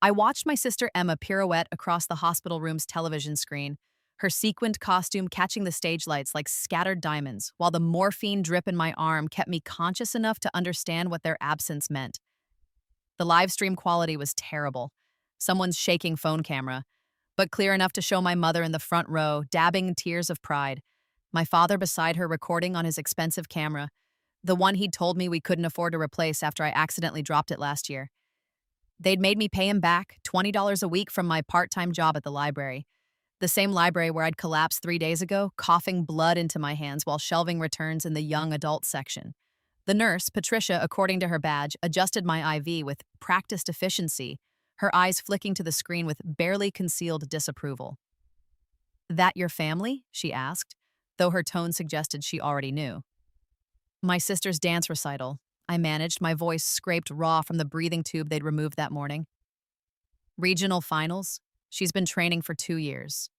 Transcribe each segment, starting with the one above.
I watched my sister Emma pirouette across the hospital room's television screen, her sequined costume catching the stage lights like scattered diamonds, while the morphine drip in my arm kept me conscious enough to understand what their absence meant. The live stream quality was terrible. Someone's shaking phone camera, but clear enough to show my mother in the front row, dabbing tears of pride. My father beside her recording on his expensive camera, the one he'd told me we couldn't afford to replace after I accidentally dropped it last year. They'd made me pay him back $20 a week from my part-time job at the library. The same library where I'd collapsed 3 days ago, coughing blood into my hands while shelving returns in the young adult section. The nurse, Patricia, according to her badge, adjusted my IV with practiced efficiency, her eyes flicking to the screen with barely concealed disapproval. "That your family?" she asked, though her tone suggested she already knew. "My sister's dance recital," I managed, my voice scraped raw from the breathing tube they'd removed that morning. "Regional finals? She's been training for 2 years."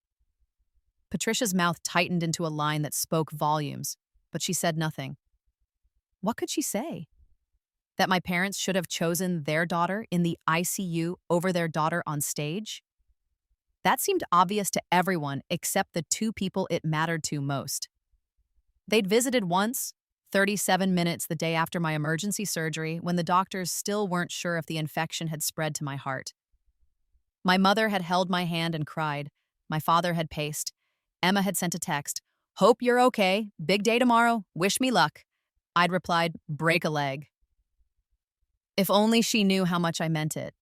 Patricia's mouth tightened into a line that spoke volumes, but she said nothing. What could she say? That my parents should have chosen their daughter in the ICU over their daughter on stage? That seemed obvious to everyone except the two people it mattered to most. They'd visited once, 37 minutes the day after my emergency surgery, when the doctors still weren't sure if the infection had spread to my heart. My mother had held my hand and cried. My father had paced. Emma had sent a text. "Hope you're okay. Big day tomorrow. Wish me luck." I'd replied, "Break a leg." If only she knew how much I meant it.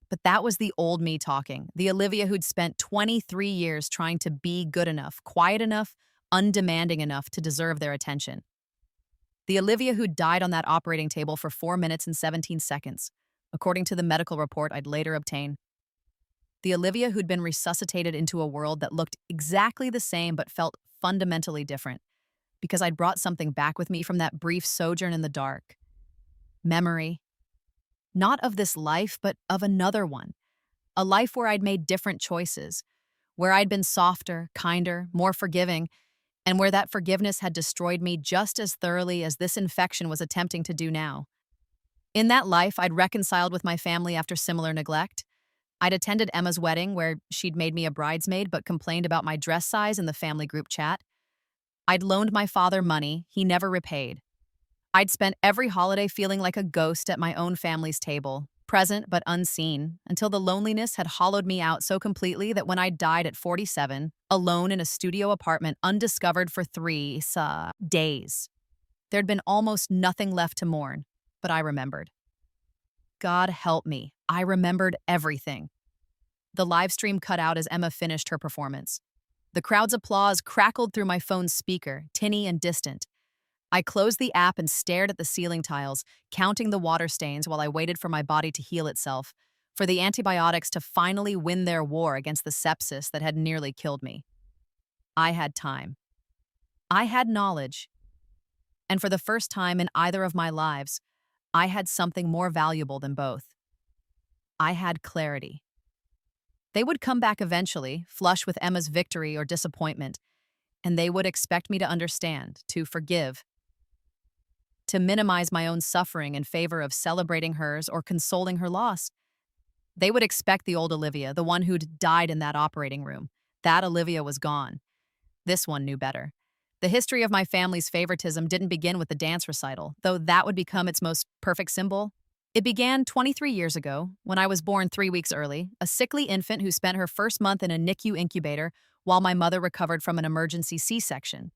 But that was the old me talking, the Olivia who'd spent 23 years trying to be good enough, quiet enough, undemanding enough to deserve their attention. The Olivia who died on that operating table for 4 minutes and 17 seconds, according to the medical report I'd later obtain. The Olivia who'd been resuscitated into a world that looked exactly the same but felt fundamentally different, because I'd brought something back with me from that brief sojourn in the dark. Memory. Not of this life, but of another one. A life where I'd made different choices, where I'd been softer, kinder, more forgiving, and where that forgiveness had destroyed me just as thoroughly as this infection was attempting to do now. In that life, I'd reconciled with my family after similar neglect. I'd attended Emma's wedding, where she'd made me a bridesmaid but complained about my dress size in the family group chat. I'd loaned my father money he never repaid. I'd spent every holiday feeling like a ghost at my own family's table, present but unseen, until the loneliness had hollowed me out so completely that when I died at 47, alone in a studio apartment undiscovered for 3 days, there'd been almost nothing left to mourn, but I remembered. God help me, I remembered everything. The live stream cut out as Emma finished her performance. The crowd's applause crackled through my phone's speaker, tinny and distant. I closed the app and stared at the ceiling tiles, counting the water stains while I waited for my body to heal itself, for the antibiotics to finally win their war against the sepsis that had nearly killed me. I had time. I had knowledge. And for the first time in either of my lives, I had something more valuable than both. I had clarity. They would come back eventually, flush with Emma's victory or disappointment, and they would expect me to understand, to forgive, to minimize my own suffering in favor of celebrating hers or consoling her loss. They would expect the old Olivia, the one who'd died in that operating room. That Olivia was gone. This one knew better. The history of my family's favoritism didn't begin with the dance recital, though that would become its most perfect symbol. It began 23 years ago, when I was born 3 weeks early, a sickly infant who spent her first month in a NICU incubator while my mother recovered from an emergency C-section.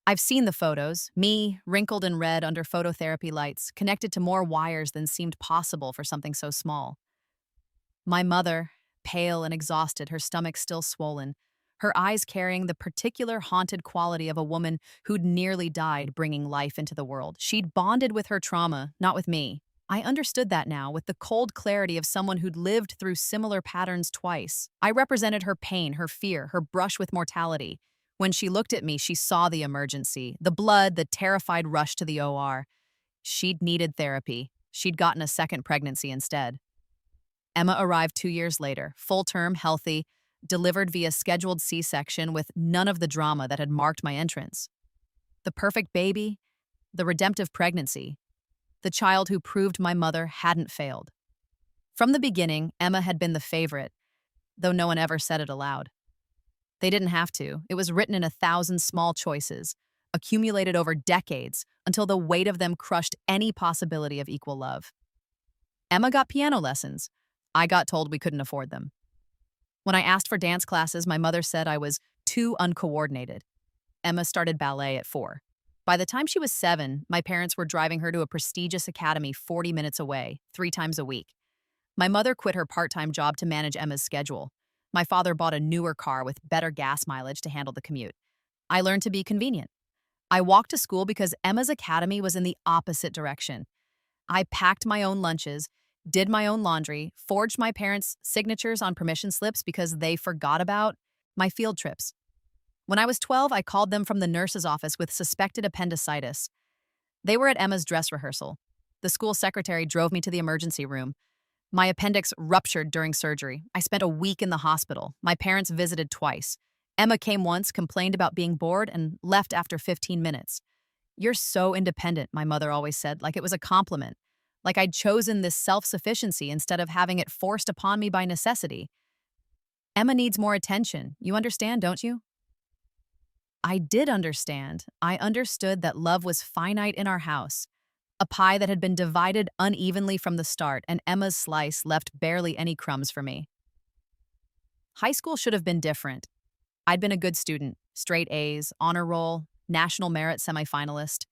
I've seen the photos, me, wrinkled and red under phototherapy lights, connected to more wires than seemed possible for something so small. My mother, pale and exhausted, her stomach still swollen, her eyes carrying the particular haunted quality of a woman who'd nearly died bringing life into the world. She'd bonded with her trauma, not with me. I understood that now with the cold clarity of someone who'd lived through similar patterns twice. I represented her pain, her fear, her brush with mortality. When she looked at me, she saw the emergency, the blood, the terrified rush to the OR. She'd needed therapy. She'd gotten a second pregnancy instead. Emma arrived 2 years later, full-term, healthy, delivered via scheduled C-section with none of the drama that had marked my entrance. The perfect baby, the redemptive pregnancy, the child who proved my mother hadn't failed. From the beginning, Emma had been the favorite, though no one ever said it aloud. They didn't have to. It was written in 1,000 small choices, accumulated over decades, until the weight of them crushed any possibility of equal love. Emma got piano lessons. I got told we couldn't afford them. When I asked for dance classes, my mother said I was too uncoordinated. Emma started ballet at 4. By the time she was 7, my parents were driving her to a prestigious academy 40 minutes away, 3 times a week. My mother quit her part-time job to manage Emma's schedule. My father bought a newer car with better gas mileage to handle the commute. I learned to be convenient. I walked to school because Emma's academy was in the opposite direction. I packed my own lunches, did my own laundry, forged my parents' signatures on permission slips because they forgot about my field trips. When I was 12, I called them from the nurse's office with suspected appendicitis. They were at Emma's dress rehearsal. The school secretary drove me to the emergency room. My appendix ruptured during surgery. I spent a week in the hospital. My parents visited twice. Emma came once, complained about being bored, and left after 15 minutes. "You're so independent," my mother always said, like it was a compliment. Like I'd chosen this self-sufficiency instead of having it forced upon me by necessity. "Emma needs more attention. You understand, don't you?" I did understand. I understood that love was finite in our house. A pie that had been divided unevenly from the start, and Emma's slice left barely any crumbs for me. High school should have been different. I'd been a good student, straight A's, honor roll, national merit semifinalist.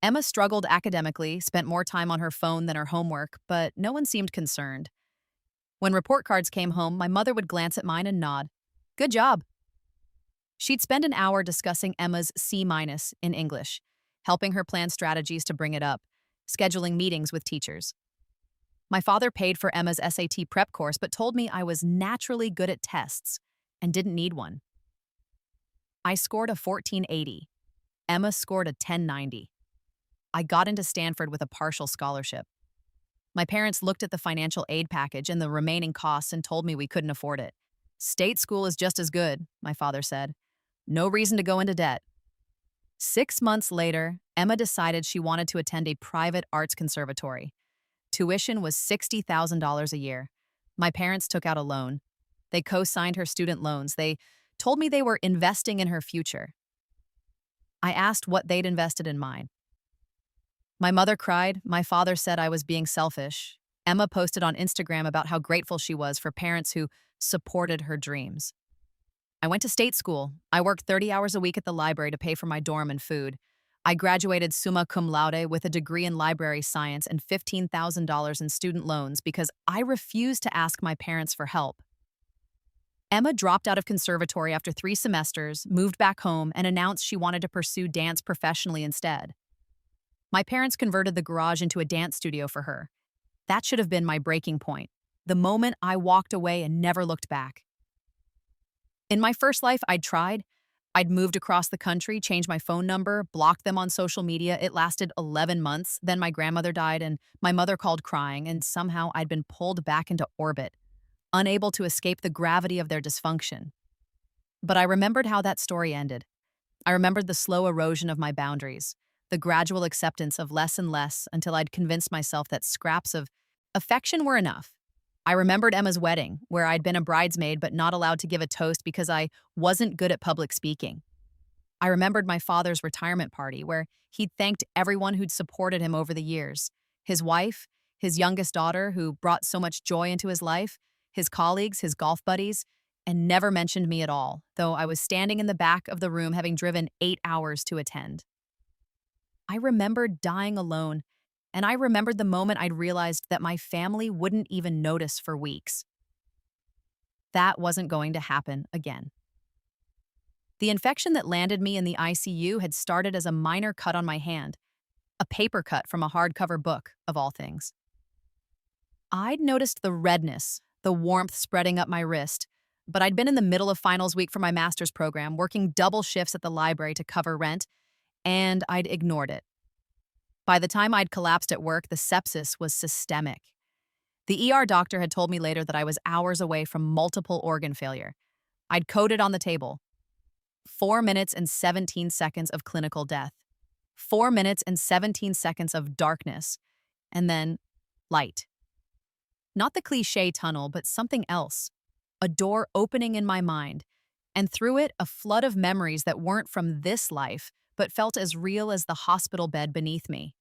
Emma struggled academically, spent more time on her phone than her homework, but no one seemed concerned. When report cards came home, my mother would glance at mine and nod. "Good job." She'd spend an hour discussing Emma's C- in English, helping her plan strategies to bring it up, scheduling meetings with teachers. My father paid for Emma's SAT prep course but told me I was naturally good at tests and didn't need one. I scored a 1480. Emma scored a 1090. I got into Stanford with a partial scholarship. My parents looked at the financial aid package and the remaining costs and told me we couldn't afford it. "State school is just as good," my father said. "No reason to go into debt." 6 months later, Emma decided she wanted to attend a private arts conservatory. Tuition was $60,000 a year. My parents took out a loan. They co-signed her student loans. They told me they were investing in her future. I asked what they'd invested in mine. My mother cried. My father said I was being selfish. Emma posted on Instagram about how grateful she was for parents who supported her dreams. I went to state school. I worked 30 hours a week at the library to pay for my dorm and food. I graduated summa cum laude with a degree in library science and $15,000 in student loans because I refused to ask my parents for help. Emma dropped out of conservatory after 3 semesters, moved back home, and announced she wanted to pursue dance professionally instead. My parents converted the garage into a dance studio for her. That should have been my breaking point, the moment I walked away and never looked back. In my first life, I'd tried. I'd moved across the country, changed my phone number, blocked them on social media. It lasted 11 months. Then my grandmother died, and my mother called crying, and somehow I'd been pulled back into orbit, unable to escape the gravity of their dysfunction. But I remembered how that story ended. I remembered the slow erosion of my boundaries, the gradual acceptance of less and less until I'd convinced myself that scraps of affection were enough. I remembered Emma's wedding, where I'd been a bridesmaid but not allowed to give a toast because I wasn't good at public speaking. I remembered my father's retirement party, where he'd thanked everyone who'd supported him over the years. His wife, his youngest daughter, who brought so much joy into his life, his colleagues, his golf buddies, and never mentioned me at all, though I was standing in the back of the room having driven 8 hours to attend. I remembered dying alone, and I remembered the moment I'd realized that my family wouldn't even notice for weeks. That wasn't going to happen again. The infection that landed me in the ICU had started as a minor cut on my hand, a paper cut from a hardcover book, of all things. I'd noticed the redness, the warmth spreading up my wrist, but I'd been in the middle of finals week for my master's program, working double shifts at the library to cover rent, and I'd ignored it. By the time I'd collapsed at work, the sepsis was systemic. The ER doctor had told me later that I was hours away from multiple organ failure. I'd coded on the table: 4 minutes and 17 seconds of clinical death, 4 minutes and 17 seconds of darkness, and then light. Not the cliche tunnel, but something else. A door opening in my mind, and through it, a flood of memories that weren't from this life, but felt as real as the hospital bed beneath me.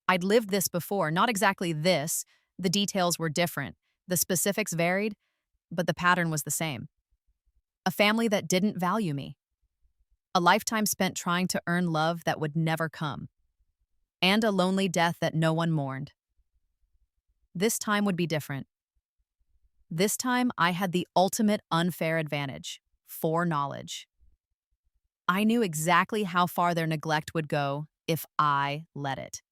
I'd lived this before, not exactly this. The details were different. The specifics varied, but the pattern was the same. A family that didn't value me. A lifetime spent trying to earn love that would never come. And a lonely death that no one mourned. This time would be different. This time, I had the ultimate unfair advantage: foreknowledge. I knew exactly how far their neglect would go if I let it.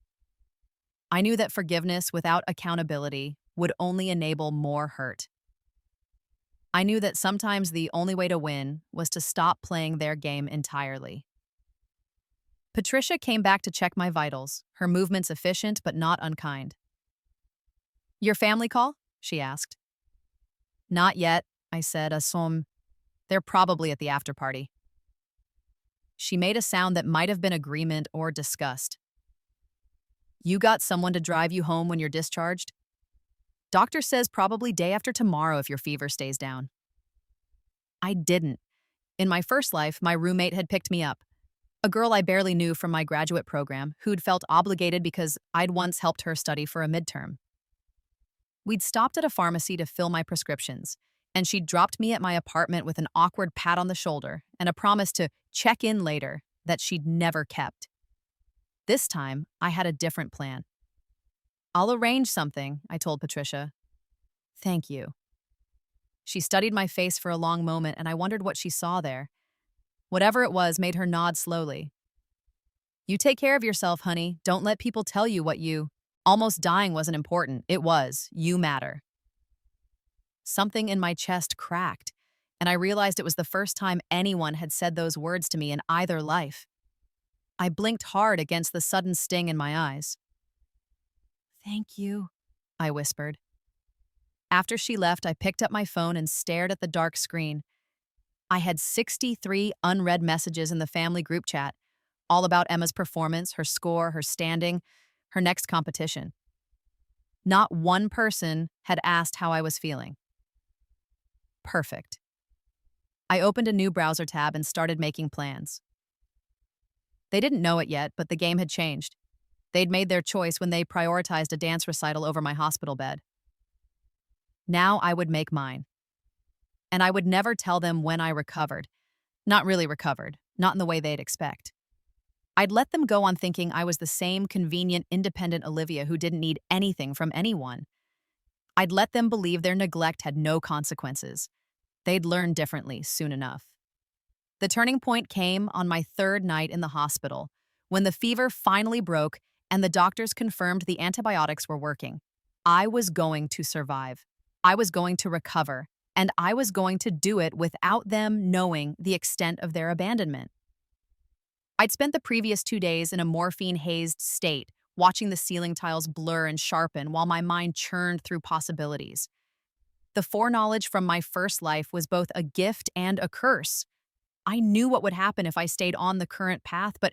I knew that forgiveness without accountability would only enable more hurt. I knew that sometimes the only way to win was to stop playing their game entirely. Patricia came back to check my vitals, her movements efficient but not unkind. "Your family call?" she asked. "Not yet," I said, they're probably at the after party." She made a sound that might have been agreement or disgust. "You got someone to drive you home when you're discharged?" "Doctor says probably day after tomorrow if your fever stays down." I didn't. In my first life, my roommate had picked me up. A girl I barely knew from my graduate program who'd felt obligated because I'd once helped her study for a midterm. We'd stopped at a pharmacy to fill my prescriptions, and she'd dropped me at my apartment with an awkward pat on the shoulder and a promise to check in later that she'd never kept. This time, I had a different plan. "I'll arrange something," I told Patricia. "Thank you." She studied my face for a long moment, and I wondered what she saw there. Whatever it was made her nod slowly. "You take care of yourself, honey. Don't let people tell you what you... Almost dying wasn't important. It was. You matter." Something in my chest cracked, and I realized it was the first time anyone had said those words to me in either life. I blinked hard against the sudden sting in my eyes. "Thank you," I whispered. After she left, I picked up my phone and stared at the dark screen. I had 63 unread messages in the family group chat, all about Emma's performance, her score, her standing, her next competition. Not one person had asked how I was feeling. Perfect. I opened a new browser tab and started making plans. They didn't know it yet, but the game had changed. They'd made their choice when they prioritized a dance recital over my hospital bed. Now I would make mine. And I would never tell them when I recovered. Not really recovered, not in the way they'd expect. I'd let them go on thinking I was the same convenient, independent Olivia who didn't need anything from anyone. I'd let them believe their neglect had no consequences. They'd learn differently soon enough. The turning point came on my third night in the hospital, when the fever finally broke and the doctors confirmed the antibiotics were working. I was going to survive. I was going to recover, and I was going to do it without them knowing the extent of their abandonment. I'd spent the previous 2 days in a morphine-hazed state, watching the ceiling tiles blur and sharpen while my mind churned through possibilities. The foreknowledge from my first life was both a gift and a curse. I knew what would happen if I stayed on the current path, but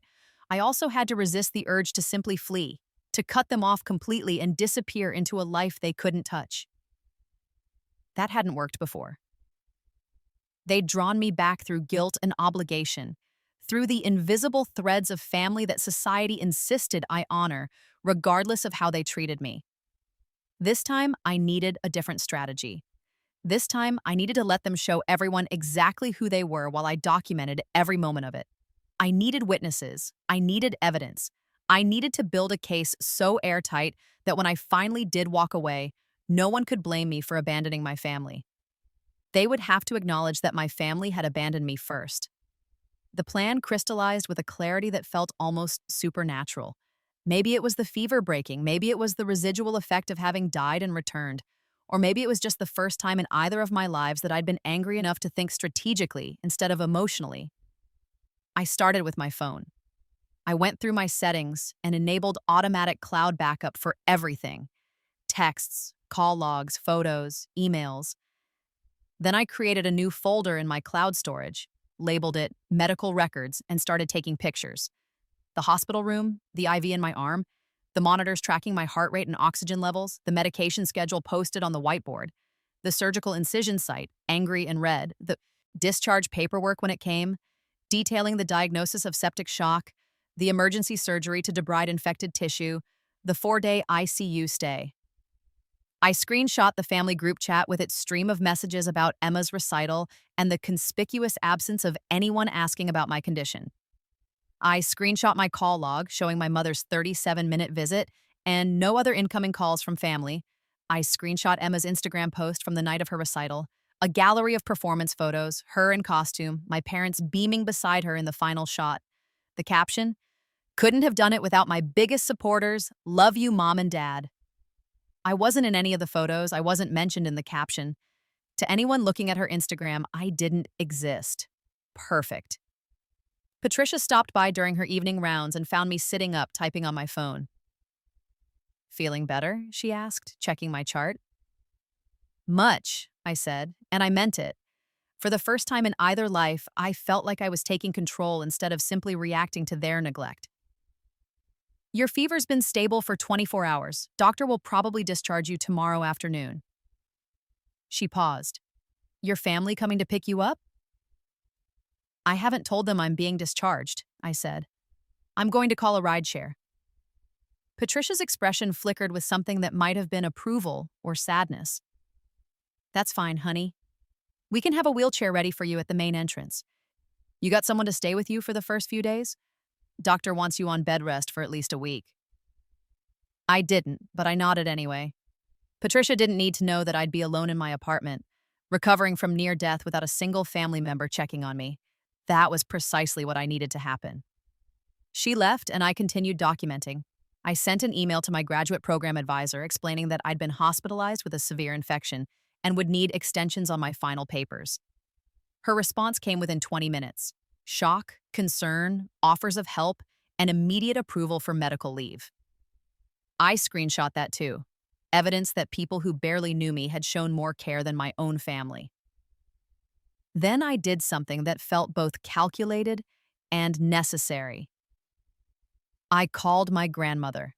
I also had to resist the urge to simply flee, to cut them off completely and disappear into a life they couldn't touch. That hadn't worked before. They'd drawn me back through guilt and obligation, through the invisible threads of family that society insisted I honor, regardless of how they treated me. This time, I needed a different strategy. This time, I needed to let them show everyone exactly who they were while I documented every moment of it. I needed witnesses. I needed evidence. I needed to build a case so airtight that when I finally did walk away, no one could blame me for abandoning my family. They would have to acknowledge that my family had abandoned me first. The plan crystallized with a clarity that felt almost supernatural. Maybe it was the fever breaking, maybe it was the residual effect of having died and returned, or maybe it was just the first time in either of my lives that I'd been angry enough to think strategically instead of emotionally. I started with my phone. I went through my settings and enabled automatic cloud backup for everything: texts, call logs, photos, emails. Then I created a new folder in my cloud storage, labeled it Medical Records, and started taking pictures. The hospital room, the IV in my arm, The monitors tracking my heart rate and oxygen levels, the medication schedule posted on the whiteboard, the surgical incision site, angry and red, the discharge paperwork when it came, detailing the diagnosis of septic shock, the emergency surgery to debride infected tissue, the 4-day ICU stay. I screenshot the family group chat with its stream of messages about Emma's recital and the conspicuous absence of anyone asking about my condition. I screenshot my call log showing my mother's 37-minute visit and no other incoming calls from family. I screenshot Emma's Instagram post from the night of her recital, a gallery of performance photos, her in costume, my parents beaming beside her in the final shot. The caption, "Couldn't have done it without my biggest supporters. Love you, Mom and Dad." I wasn't in any of the photos. I wasn't mentioned in the caption. To anyone looking at her Instagram, I didn't exist. Perfect. Patricia stopped by during her evening rounds and found me sitting up typing on my phone. "Feeling better?" she asked, checking my chart. "Much," I said, and I meant it. For the first time in either life, I felt like I was taking control instead of simply reacting to their neglect. "Your fever's been stable for 24 hours. Doctor will probably discharge you tomorrow afternoon." She paused. "Your family coming to pick you up?" "I haven't told them I'm being discharged," I said. "I'm going to call a rideshare." Patricia's expression flickered with something that might have been approval or sadness. "That's fine, honey. We can have a wheelchair ready for you at the main entrance. You got someone to stay with you for the first few days? Doctor wants you on bed rest for at least a week." I didn't, but I nodded anyway. Patricia didn't need to know that I'd be alone in my apartment, recovering from near death without a single family member checking on me. That was precisely what I needed to happen. She left, and I continued documenting. I sent an email to my graduate program advisor explaining that I'd been hospitalized with a severe infection and would need extensions on my final papers. Her response came within 20 minutes. Shock, concern, offers of help, and immediate approval for medical leave. I screenshot that too. Evidence that people who barely knew me had shown more care than my own family. Then I did something that felt both calculated and necessary. I called my grandmother.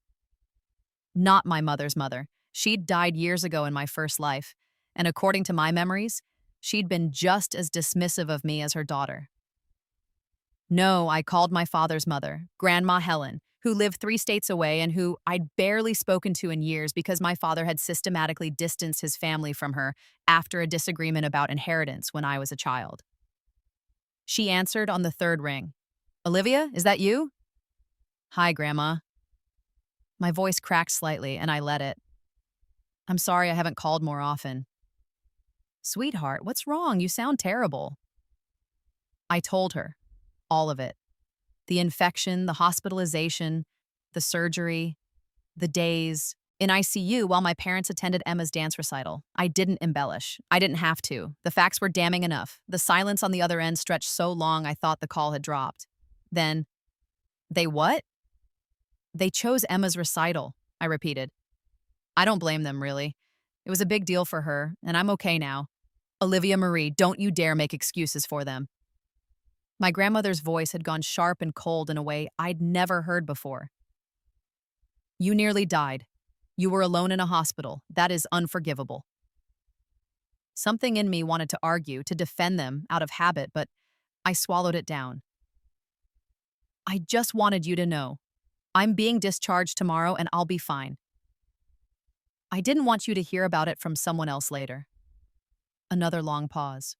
Not my mother's mother. She'd died years ago in my first life, and according to my memories, she'd been just as dismissive of me as her daughter. No, I called my father's mother, Grandma Helen, who lived 3 states away and who I'd barely spoken to in years because my father had systematically distanced his family from her after a disagreement about inheritance when I was a child. She answered on the 3rd ring. "Olivia, is that you?" "Hi, Grandma." My voice cracked slightly, and I let it. "I'm sorry I haven't called more often." "Sweetheart, what's wrong? You sound terrible." I told her. All of it. The infection, the hospitalization, the surgery, the days in ICU while my parents attended Emma's dance recital. I didn't embellish. I didn't have to. The facts were damning enough. The silence on the other end stretched so long I thought the call had dropped. Then, "They what?" "They chose Emma's recital," I repeated. "I don't blame them, really. It was a big deal for her, and I'm okay now. Olivia Marie, don't you dare make excuses for them." My grandmother's voice had gone sharp and cold in a way I'd never heard before. "You nearly died. You were alone in a hospital. That is unforgivable." Something in me wanted to argue, to defend them out of habit, but I swallowed it down. "I just wanted you to know. I'm being discharged tomorrow and I'll be fine. I didn't want you to hear about it from someone else later." Another long pause.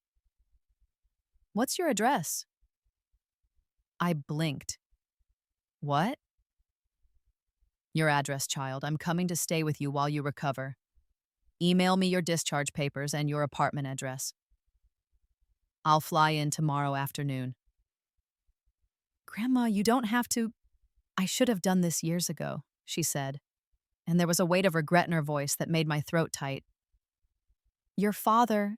"What's your address?" I blinked. "What?" "Your address, child. I'm coming to stay with you while you recover. Email me your discharge papers and your apartment address. I'll fly in tomorrow afternoon." "Grandma, you don't have to—" "I should have done this years ago," she said, and there was a weight of regret in her voice that made my throat tight. "Your father,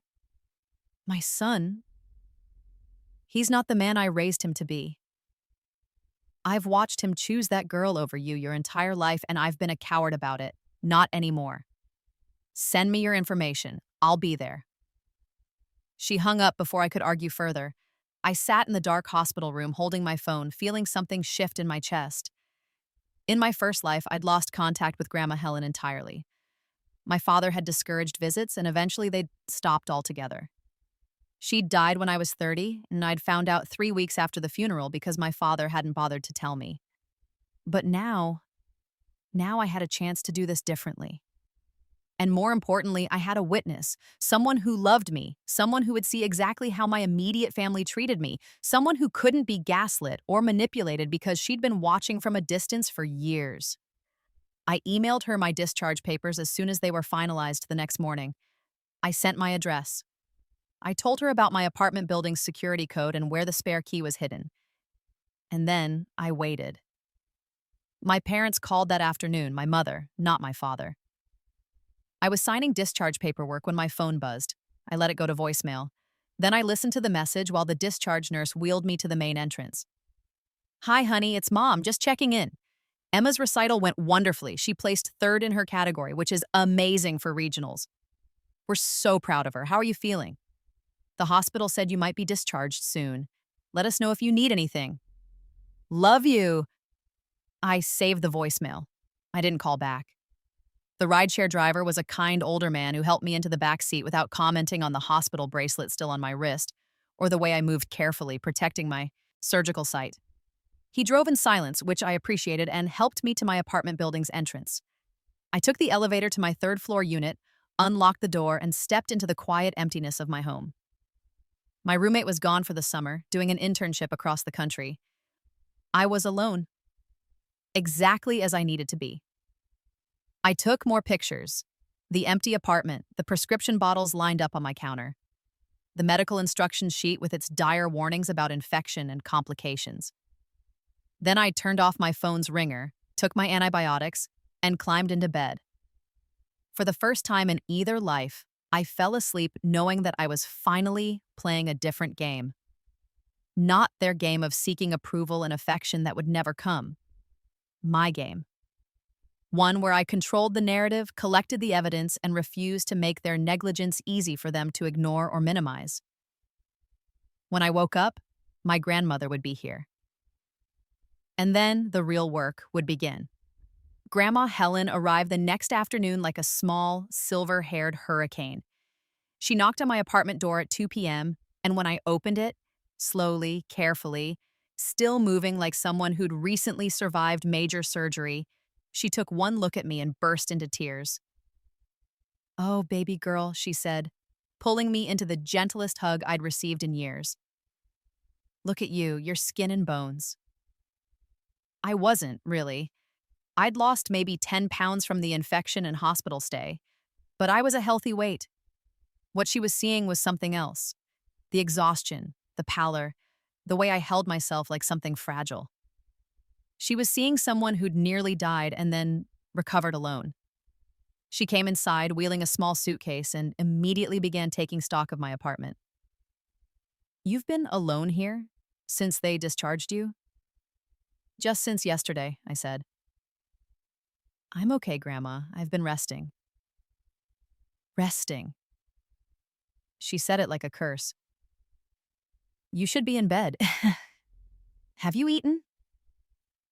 my son, he's not the man I raised him to be. I've watched him choose that girl over you your entire life, and I've been a coward about it. Not anymore. Send me your information. I'll be there." She hung up before I could argue further. I sat in the dark hospital room holding my phone, feeling something shift in my chest. In my first life, I'd lost contact with Grandma Helen entirely. My father had discouraged visits, and eventually they'd stopped altogether. She died when I was 30, and I'd found out 3 weeks after the funeral because my father hadn't bothered to tell me. But now I had a chance to do this differently. And more importantly, I had a witness, someone who loved me, someone who would see exactly how my immediate family treated me, someone who couldn't be gaslit or manipulated because she'd been watching from a distance for years. I emailed her my discharge papers as soon as they were finalized the next morning. I sent my address. I told her about my apartment building's security code and where the spare key was hidden. And then I waited. My parents called that afternoon, my mother, not my father. I was signing discharge paperwork when my phone buzzed. I let it go to voicemail. Then I listened to the message while the discharge nurse wheeled me to the main entrance. "Hi, honey, it's Mom, just checking in. Emma's recital went wonderfully. She placed third in her category, which is amazing for regionals. We're so proud of her. How are you feeling? The hospital said you might be discharged soon. Let us know if you need anything. Love you." I saved the voicemail. I didn't call back. The rideshare driver was a kind older man who helped me into the back seat without commenting on the hospital bracelet still on my wrist or the way I moved carefully, protecting my surgical site. He drove in silence, which I appreciated, and helped me to my apartment building's entrance. I took the elevator to my third-floor unit, unlocked the door, and stepped into the quiet emptiness of my home. My roommate was gone for the summer, doing an internship across the country. I was alone, exactly as I needed to be. I took more pictures. The empty apartment, the prescription bottles lined up on my counter, the medical instruction sheet with its dire warnings about infection and complications. Then I turned off my phone's ringer, took my antibiotics, and climbed into bed. For the first time in either life, I fell asleep knowing that I was finally playing a different game. Not their game of seeking approval and affection that would never come. My game. One where I controlled the narrative, collected the evidence, and refused to make their negligence easy for them to ignore or minimize. When I woke up, my grandmother would be here. And then the real work would begin. Grandma Helen arrived the next afternoon like a small, silver-haired hurricane. She knocked on my apartment door at 2 p.m., and when I opened it, slowly, carefully, still moving like someone who'd recently survived major surgery, she took one look at me and burst into tears. "Oh, baby girl," she said, pulling me into the gentlest hug I'd received in years. "Look at you, you're skin and bones." I wasn't, really. I'd lost maybe 10 pounds from the infection and hospital stay, but I was a healthy weight. What she was seeing was something else. The exhaustion, the pallor, the way I held myself like something fragile. She was seeing someone who'd nearly died and then recovered alone. She came inside, wheeling a small suitcase, and immediately began taking stock of my apartment. "You've been alone here since they discharged you?" "Just since yesterday," I said. "I'm okay, Grandma. I've been resting." Resting. She said it like a curse. "You should be in bed." "Have you eaten?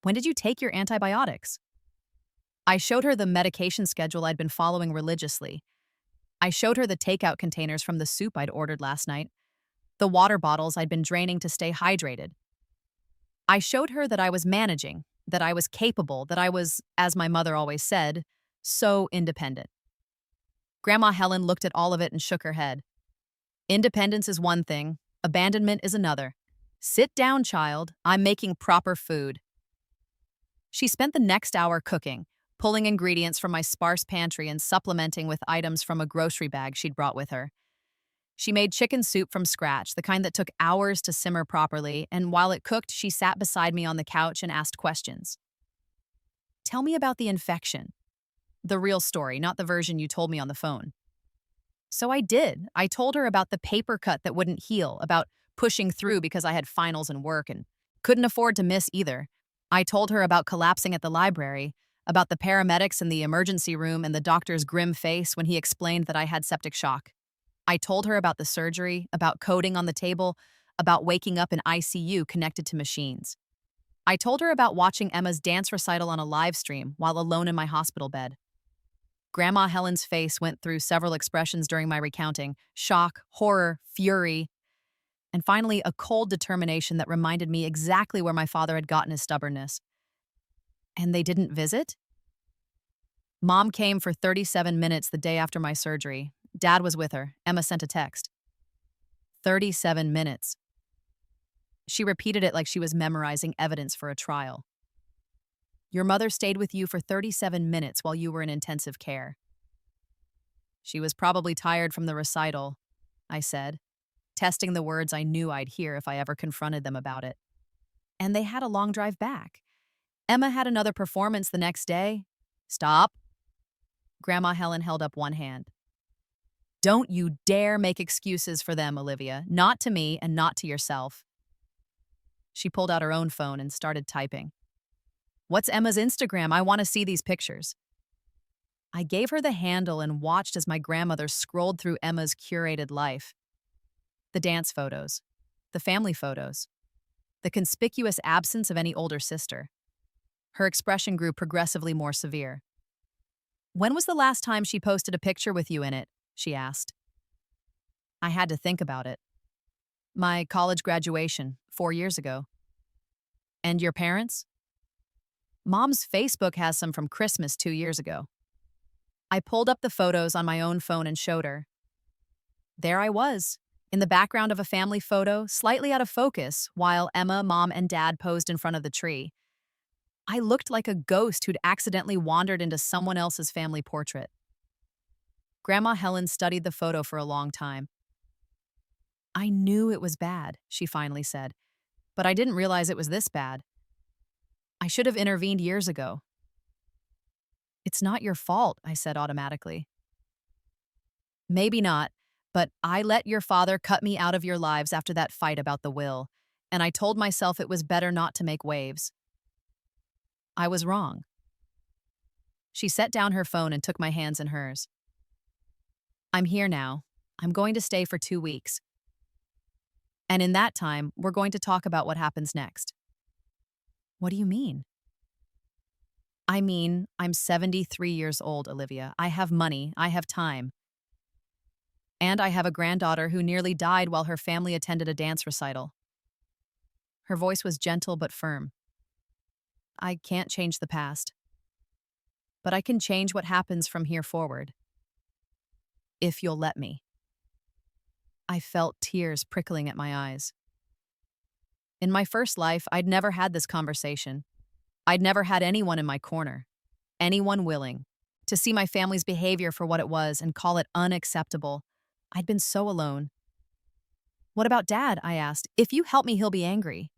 When did you take your antibiotics?" I showed her the medication schedule I'd been following religiously. I showed her the takeout containers from the soup I'd ordered last night, the water bottles I'd been draining to stay hydrated. I showed her that I was managing, that I was capable, that I was, as my mother always said, so independent. Grandma Helen looked at all of it and shook her head. "Independence is one thing, abandonment is another. Sit down, child. I'm making proper food." She spent the next hour cooking, pulling ingredients from my sparse pantry and supplementing with items from a grocery bag she'd brought with her. She made chicken soup from scratch, the kind that took hours to simmer properly, and while it cooked, she sat beside me on the couch and asked questions. "Tell me about the infection. The real story, not the version you told me on the phone." So I did. I told her about the paper cut that wouldn't heal, about pushing through because I had finals and work and couldn't afford to miss either. I told her about collapsing at the library, about the paramedics in the emergency room and the doctor's grim face when he explained that I had septic shock. I told her about the surgery, about coding on the table, about waking up in ICU connected to machines. I told her about watching Emma's dance recital on a live stream while alone in my hospital bed. Grandma Helen's face went through several expressions during my recounting: shock, horror, fury, and finally a cold determination that reminded me exactly where my father had gotten his stubbornness. And they didn't visit? Mom came for 37 minutes the day after my surgery. Dad was with her. Emma sent a text. 37 minutes. She repeated it like she was memorizing evidence for a trial. Your mother stayed with you for 37 minutes while you were in intensive care. She was probably tired from the recital, I said, testing the words I knew I'd hear if I ever confronted them about it. And they had a long drive back. Emma had another performance the next day. Stop. Grandma Helen held up one hand. Don't you dare make excuses for them, Olivia. Not to me and not to yourself. She pulled out her own phone and started typing. What's Emma's Instagram? I want to see these pictures. I gave her the handle and watched as my grandmother scrolled through Emma's curated life. The dance photos, the family photos, the conspicuous absence of any older sister. Her expression grew progressively more severe. When was the last time she posted a picture with you in it? She asked. I had to think about it. My college graduation, 4 years ago. And your parents? Mom's Facebook has some from Christmas 2 years ago. I pulled up the photos on my own phone and showed her. There I was, in the background of a family photo, slightly out of focus, while Emma, Mom, and Dad posed in front of the tree. I looked like a ghost who'd accidentally wandered into someone else's family portrait. Grandma Helen studied the photo for a long time. I knew it was bad, she finally said, but I didn't realize it was this bad. I should have intervened years ago. It's not your fault, I said automatically. Maybe not, but I let your father cut me out of your lives after that fight about the will, and I told myself it was better not to make waves. I was wrong. She set down her phone and took my hands in hers. I'm here now. I'm going to stay for 2 weeks. And in that time, we're going to talk about what happens next. What do you mean? I mean, I'm 73 years old, Olivia. I have money. I have time. And I have a granddaughter who nearly died while her family attended a dance recital. Her voice was gentle but firm. I can't change the past. But I can change what happens from here forward. If you'll let me. I felt tears prickling at my eyes. In my first life, I'd never had this conversation. I'd never had anyone in my corner, anyone willing, to see my family's behavior for what it was and call it unacceptable. I'd been so alone. What about Dad? I asked. If you help me, he'll be angry.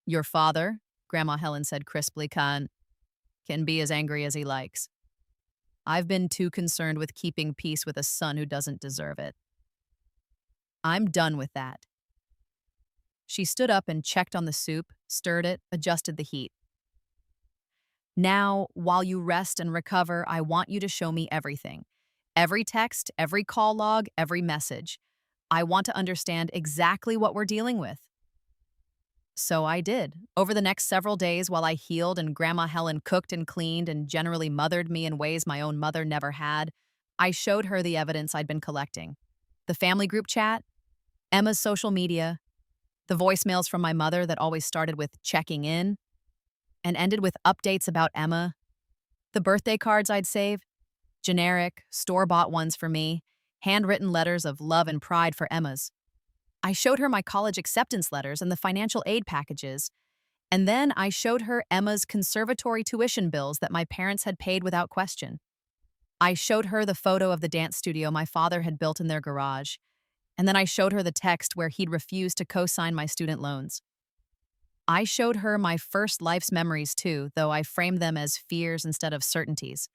Your father, Grandma Helen said crisply, can be as angry as he likes. I've been too concerned with keeping peace with a son who doesn't deserve it. I'm done with that. She stood up and checked on the soup, stirred it, adjusted the heat. Now, while you rest and recover, I want you to show me everything. Every text, every call log, every message. I want to understand exactly what we're dealing with. So I did. Over the next several days while I healed and Grandma Helen cooked and cleaned and generally mothered me in ways my own mother never had, I showed her the evidence I'd been collecting. The family group chat, Emma's social media, the voicemails from my mother that always started with checking in and ended with updates about Emma, the birthday cards I'd saved, generic, store-bought ones for me, handwritten letters of love and pride for Emma's. I showed her my college acceptance letters and the financial aid packages, and then I showed her Emma's conservatory tuition bills that my parents had paid without question. I showed her the photo of the dance studio my father had built in their garage, and then I showed her the text where he'd refused to co-sign my student loans. I showed her my first life's memories too, though I framed them as fears instead of certainties.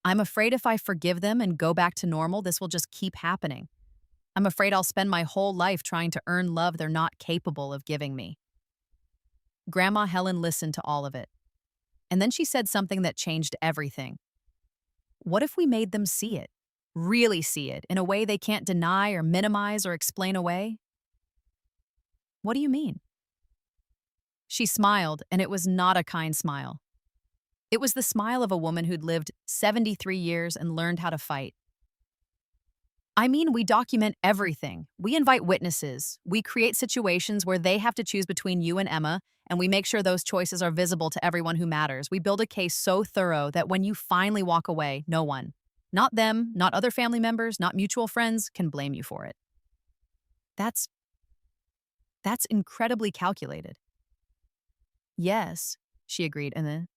I'm afraid if I forgive them and go back to normal, this will just keep happening. I'm afraid I'll spend my whole life trying to earn love they're not capable of giving me. Grandma Helen listened to all of it. And then she said something that changed everything. What if we made them see it? Really see it, in a way they can't deny or minimize or explain away? What do you mean? She smiled, and it was not a kind smile. It was the smile of a woman who'd lived 73 years and learned how to fight. I mean, we document everything. We invite witnesses. We create situations where they have to choose between you and Emma, and we make sure those choices are visible to everyone who matters. We build a case so thorough that when you finally walk away, no one, not them, not other family members, not mutual friends, can blame you for it. That's that's incredibly calculated. Yes, she agreed, and then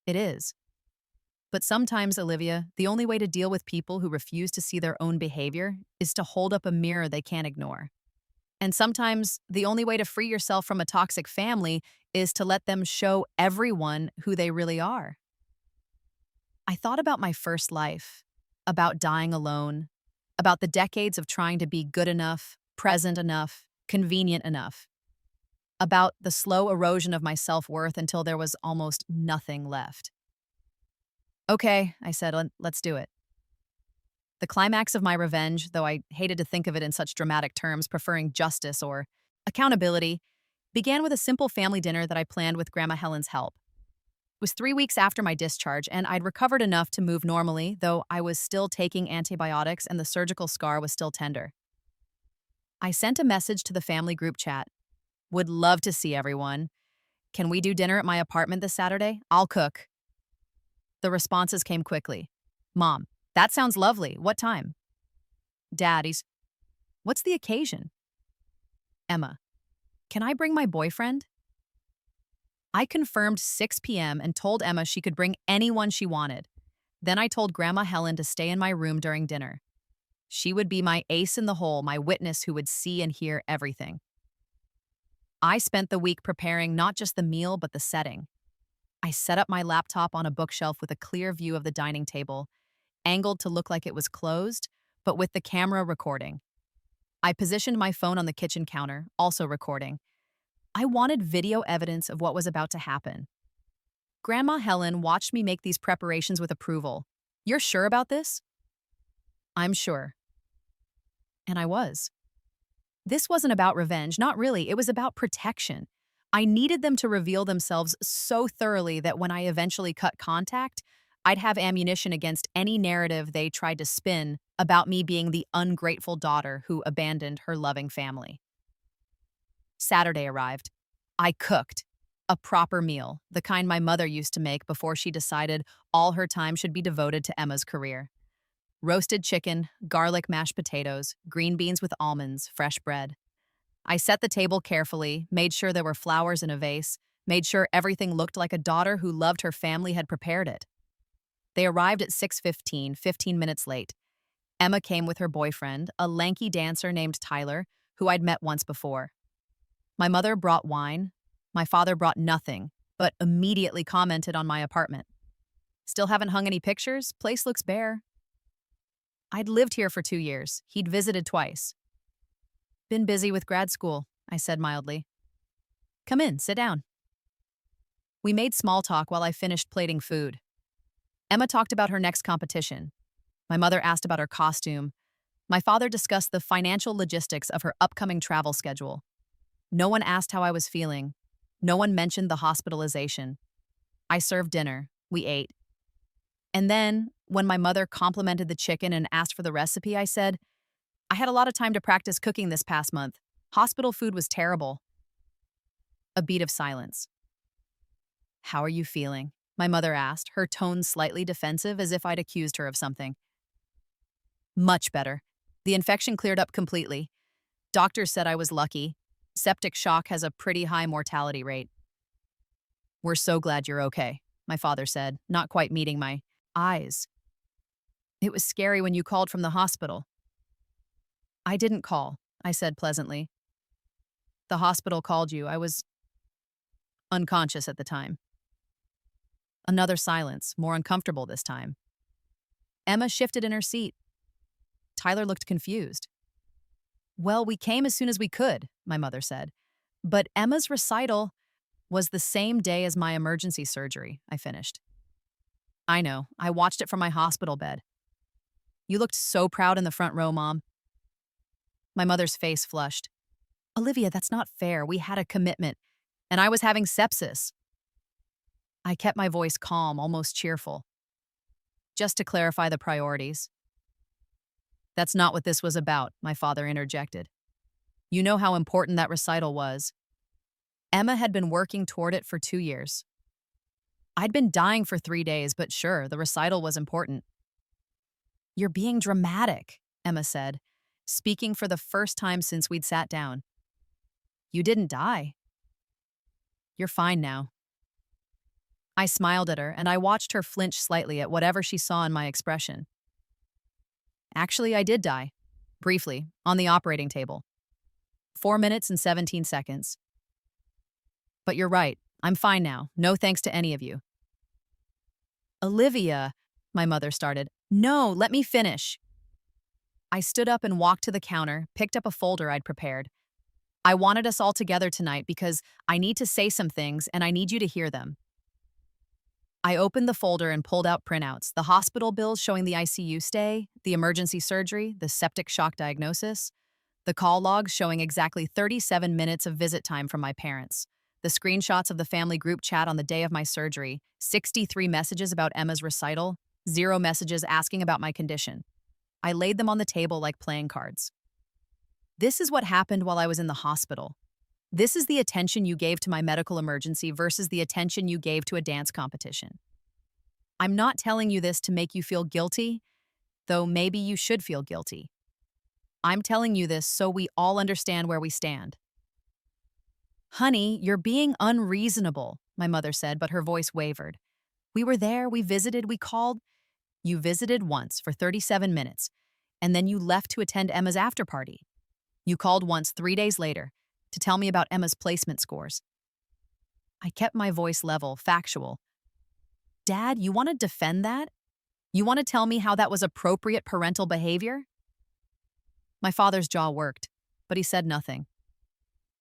it is. But sometimes, Olivia, the only way to deal with people who refuse to see their own behavior is to hold up a mirror they can't ignore. And sometimes, the only way to free yourself from a toxic family is to let them show everyone who they really are. I thought about my first life, about dying alone, about the decades of trying to be good enough, present enough, convenient enough, about the slow erosion of my self-worth until there was almost nothing left. Okay, I said, let's do it. The climax of my revenge, though I hated to think of it in such dramatic terms, preferring justice or accountability, began with a simple family dinner that I planned with Grandma Helen's help. It was 3 weeks after my discharge, and I'd recovered enough to move normally, though I was still taking antibiotics and the surgical scar was still tender. I sent a message to the family group chat. Would love to see everyone. Can we do dinner at my apartment this Saturday? I'll cook. The responses came quickly. Mom, that sounds lovely. What time? Daddy's. What's the occasion? Emma, can I bring my boyfriend? I confirmed 6 p.m. and told Emma she could bring anyone she wanted. Then I told Grandma Helen to stay in my room during dinner. She would be my ace in the hole, my witness who would see and hear everything. I spent the week preparing not just the meal, but the setting. I set up my laptop on a bookshelf with a clear view of the dining table, angled to look like it was closed, but with the camera recording. I positioned my phone on the kitchen counter, also recording. I wanted video evidence of what was about to happen. Grandma Helen watched me make these preparations with approval. You're sure about this? I'm sure. And I was. This wasn't about revenge, not really. It was about protection. I needed them to reveal themselves so thoroughly that when I eventually cut contact, I'd have ammunition against any narrative they tried to spin about me being the ungrateful daughter who abandoned her loving family. Saturday arrived. I cooked. A proper meal, the kind my mother used to make before she decided all her time should be devoted to Emma's career. Roasted chicken, garlic mashed potatoes, green beans with almonds, fresh bread. I set the table carefully, made sure there were flowers in a vase, made sure everything looked like a daughter who loved her family had prepared it. They arrived at 6:15, 15 minutes late. Emma came with her boyfriend, a lanky dancer named Tyler, who I'd met once before. My mother brought wine. My father brought nothing, but immediately commented on my apartment. Still haven't hung any pictures? Place looks bare. I'd lived here for 2 years. He'd visited twice. Been busy with grad school, I said mildly. Come in, sit down. We made small talk while I finished plating food. Emma talked about her next competition. My mother asked about her costume. My father discussed the financial logistics of her upcoming travel schedule. No one asked how I was feeling. No one mentioned the hospitalization. I served dinner. We ate. And then, when my mother complimented the chicken and asked for the recipe, I said, I had a lot of time to practice cooking this past month. Hospital food was terrible. A beat of silence. How are you feeling? My mother asked, her tone slightly defensive as if I'd accused her of something. Much better. The infection cleared up completely. Doctors said I was lucky. Septic shock has a pretty high mortality rate. We're so glad you're okay, my father said, not quite meeting my eyes. It was scary when you called from the hospital. I didn't call, I said pleasantly. The hospital called you. I was unconscious at the time. Another silence, more uncomfortable this time. Emma shifted in her seat. Tyler looked confused. Well, we came as soon as we could, my mother said. But Emma's recital was the same day as my emergency surgery, I finished. I know. I watched it from my hospital bed. You looked so proud in the front row, Mom. My mother's face flushed. Olivia, that's not fair. We had a commitment. and I was having sepsis. I kept my voice calm, almost cheerful. Just to clarify the priorities. That's not what this was about, my father interjected. You know how important that recital was. Emma had been working toward it for 2 years. I'd been dying for 3 days, but sure, the recital was important. You're being dramatic, Emma said, speaking for the first time since we'd sat down. You didn't die. You're fine now. I smiled at her, and I watched her flinch slightly at whatever she saw in my expression. Actually, I did die. Briefly, on the operating table. 4 minutes and 17 seconds. But you're right. I'm fine now. No thanks to any of you. Olivia, my mother started. No, let me finish. I stood up and walked to the counter, picked up a folder I'd prepared. I wanted us all together tonight because I need to say some things and I need you to hear them. I opened the folder and pulled out printouts, the hospital bills showing the ICU stay, the emergency surgery, the septic shock diagnosis, the call logs showing exactly 37 minutes of visit time from my parents, the screenshots of the family group chat on the day of my surgery, 63 messages about Emma's recital, 0 messages asking about my condition. I laid them on the table like playing cards. This is what happened while I was in the hospital. This is the attention you gave to my medical emergency versus the attention you gave to a dance competition. I'm not telling you this to make you feel guilty, though maybe you should feel guilty. I'm telling you this so we all understand where we stand. Honey, you're being unreasonable, my mother said, but her voice wavered. We were there, we visited, we called. You visited once for 37 minutes, and then you left to attend Emma's after party. You called once 3 days later to tell me about Emma's placement scores. I kept my voice level, factual. Dad, you want to defend that? You want to tell me how that was appropriate parental behavior? My father's jaw worked, but he said nothing.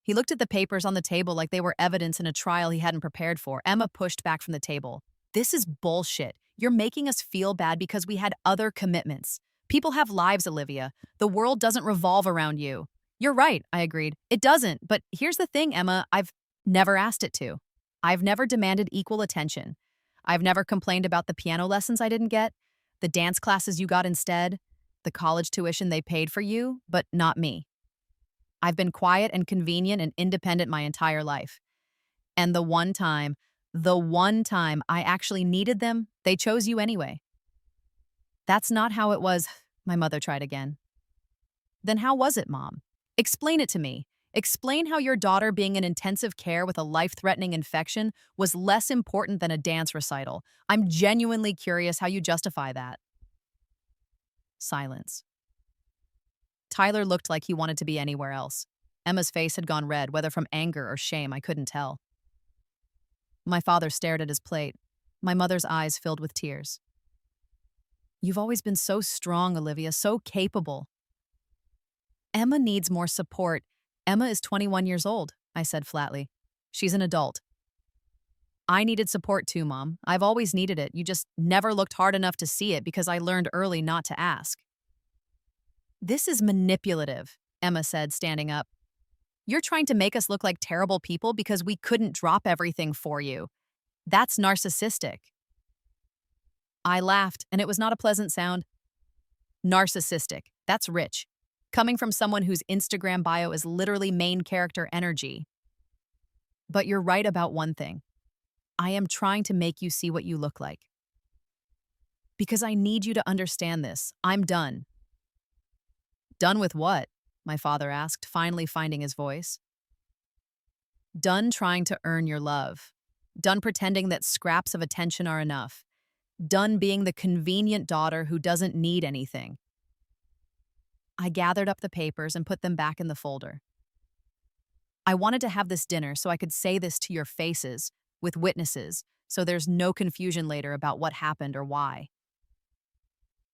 He looked at the papers on the table like they were evidence in a trial he hadn't prepared for. Emma pushed back from the table. This is bullshit. You're making us feel bad because we had other commitments. People have lives, Olivia. The world doesn't revolve around you. You're right, I agreed. It doesn't, but here's the thing, Emma. I've never asked it to. I've never demanded equal attention. I've never complained about the piano lessons I didn't get, the dance classes you got instead, the college tuition they paid for you, but not me. I've been quiet and convenient and independent my entire life. And the one time I actually needed them, they chose you anyway. That's not how it was, my mother tried again. Then how was it, Mom? Explain it to me. Explain how your daughter being in intensive care with a life-threatening infection was less important than a dance recital. I'm genuinely curious how you justify that. Silence. Tyler looked like he wanted to be anywhere else. Emma's face had gone red, whether from anger or shame, I couldn't tell. My father stared at his plate. My mother's eyes filled with tears. You've always been so strong, Olivia, so capable. Emma needs more support. Emma is 21 years old, I said flatly. She's an adult. I needed support too, Mom. I've always needed it. You just never looked hard enough to see it because I learned early not to ask. This is manipulative, Emma said, standing up. You're trying to make us look like terrible people because we couldn't drop everything for you. That's narcissistic. I laughed, and it was not a pleasant sound. Narcissistic. That's rich. Coming from someone whose Instagram bio is literally main character energy. But you're right about one thing. I am trying to make you see what you look like. Because I need you to understand this. I'm done. Done with what? My father asked, finally finding his voice. Done trying to earn your love. Done pretending that scraps of attention are enough. Done being the convenient daughter who doesn't need anything. I gathered up the papers and put them back in the folder. I wanted to have this dinner so I could say this to your faces, with witnesses, so there's no confusion later about what happened or why.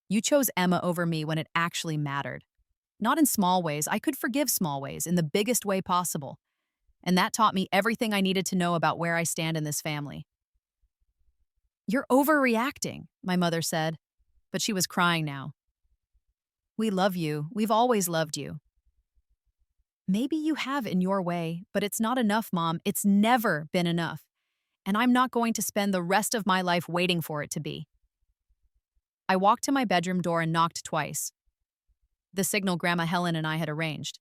You chose Emma over me when it actually mattered. Not in small ways. I could forgive small ways in the biggest way possible. And that taught me everything I needed to know about where I stand in this family. You're overreacting, my mother said, but she was crying now. We love you. We've always loved you. Maybe you have in your way, but it's not enough, Mom. It's never been enough. And I'm not going to spend the rest of my life waiting for it to be. I walked to my bedroom door and knocked twice, the signal Grandma Helen and I had arranged.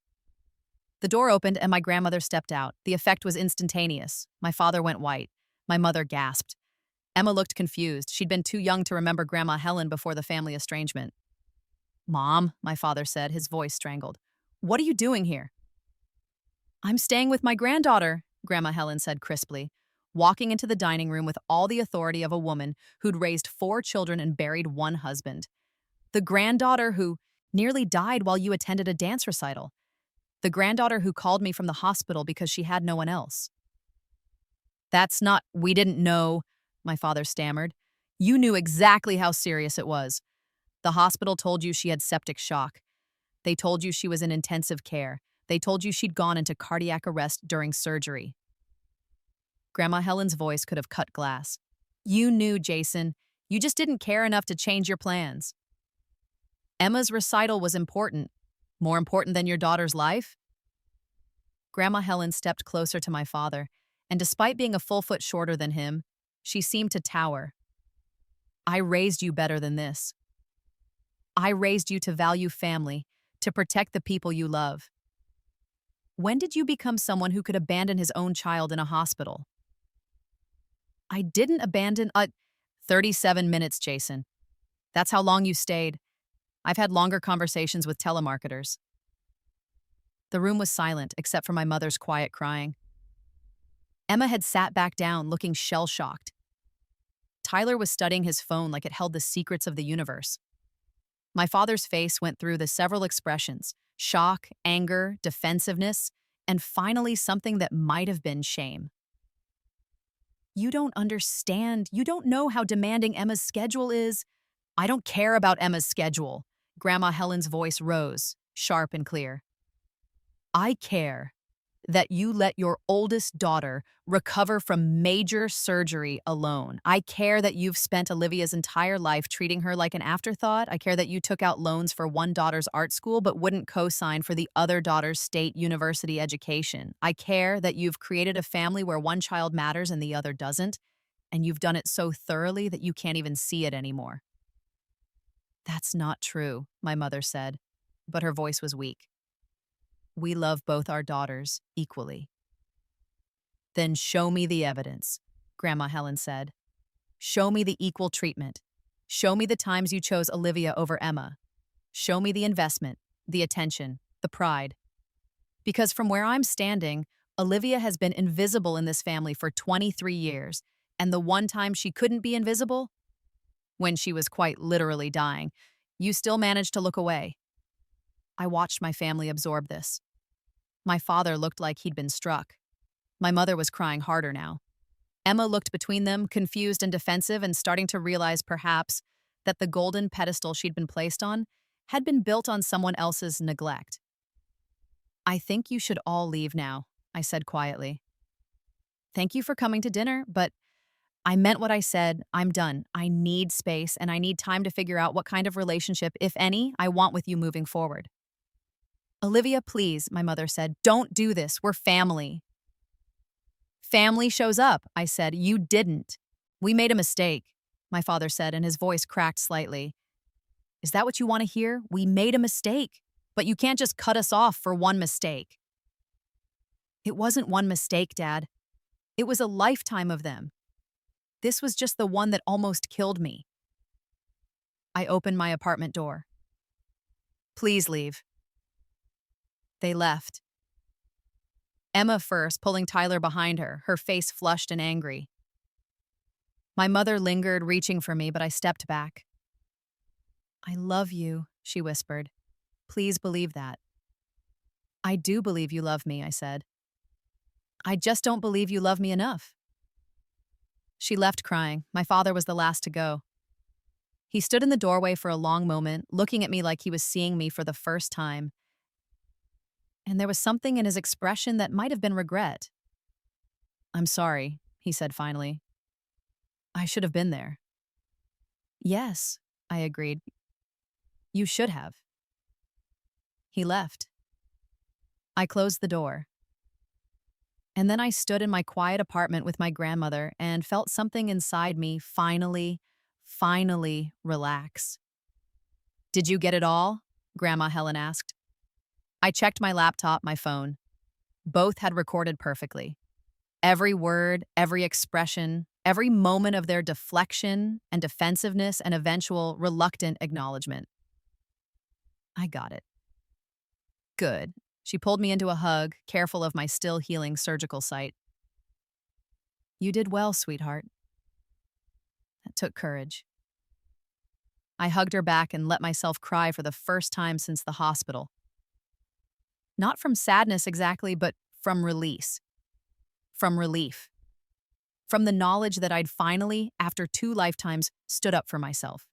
The door opened and my grandmother stepped out. The effect was instantaneous. My father went white. My mother gasped. Emma looked confused. She'd been too young to remember Grandma Helen before the family estrangement. Mom, my father said, his voice strangled. What are you doing here? I'm staying with my granddaughter, Grandma Helen said crisply, walking into the dining room with all the authority of a woman who'd raised 4 children and buried 1 husband. The granddaughter who nearly died while you attended a dance recital. The granddaughter who called me from the hospital because she had no one else. We didn't know, my father stammered. You knew exactly how serious it was. The hospital told you she had septic shock. They told you she was in intensive care. They told you she'd gone into cardiac arrest during surgery. Grandma Helen's voice could have cut glass. You knew, Jason. You just didn't care enough to change your plans. Emma's recital was important. More important than your daughter's life? Grandma Helen stepped closer to my father, and despite being a full foot shorter than him, she seemed to tower. I raised you better than this. I raised you to value family, to protect the people you love. When did you become someone who could abandon his own child in a hospital? I didn't abandon 37 minutes, Jason. That's how long you stayed. I've had longer conversations with telemarketers. The room was silent, except for my mother's quiet crying. Emma had sat back down, looking shell-shocked. Tyler was studying his phone like it held the secrets of the universe. My father's face went through the several expressions: shock, anger, defensiveness, and finally something that might have been shame. You don't understand. You don't know how demanding Emma's schedule is. I don't care about Emma's schedule. Grandma Helen's voice rose, sharp and clear. I care that you let your oldest daughter recover from major surgery alone. I care that you've spent Olivia's entire life treating her like an afterthought. I care that you took out loans for one daughter's art school but wouldn't co-sign for the other daughter's state university education. I care that you've created a family where one child matters and the other doesn't, and you've done it so thoroughly that you can't even see it anymore. That's not true, my mother said, but her voice was weak. We love both our daughters equally. Then show me the evidence, Grandma Helen said. Show me the equal treatment. Show me the times you chose Olivia over Emma. Show me the investment, the attention, the pride. Because from where I'm standing, Olivia has been invisible in this family for 23 years, and the one time she couldn't be invisible, when she was quite literally dying, you still managed to look away. I watched my family absorb this. My father looked like he'd been struck. My mother was crying harder now. Emma looked between them, confused and defensive, and starting to realize, perhaps, that the golden pedestal she'd been placed on had been built on someone else's neglect. I think you should all leave now, I said quietly. Thank you for coming to dinner, but I meant what I said. I'm done. I need space, and I need time to figure out what kind of relationship, if any, I want with you moving forward. Olivia, please, my mother said, don't do this. We're family. Family shows up, I said. You didn't. We made a mistake, my father said, and his voice cracked slightly. Is that what you want to hear? We made a mistake, but you can't just cut us off for one mistake. It wasn't one mistake, Dad. It was a lifetime of them. This was just the one that almost killed me. I opened my apartment door. Please leave. They left. Emma first, pulling Tyler behind her, her face flushed and angry. My mother lingered, reaching for me, but I stepped back. I love you, she whispered. Please believe that. I do believe you love me, I said. I just don't believe you love me enough. She left crying. My father was the last to go. He stood in the doorway for a long moment, looking at me like he was seeing me for the first time. And there was something in his expression that might have been regret. I'm sorry, he said finally. I should have been there. Yes, I agreed. You should have. He left. I closed the door. And then I stood in my quiet apartment with my grandmother and felt something inside me finally relax. Did you get it all? Grandma Helen asked. I checked my laptop, my phone. Both had recorded perfectly. Every word, every expression, every moment of their deflection and defensiveness and eventual reluctant acknowledgement. I got it. Good. She pulled me into a hug, careful of my still healing surgical site. You did well, sweetheart. That took courage. I hugged her back and let myself cry for the first time since the hospital. Not from sadness exactly, but from release. From relief. From the knowledge that I'd finally, after 2 lifetimes, stood up for myself.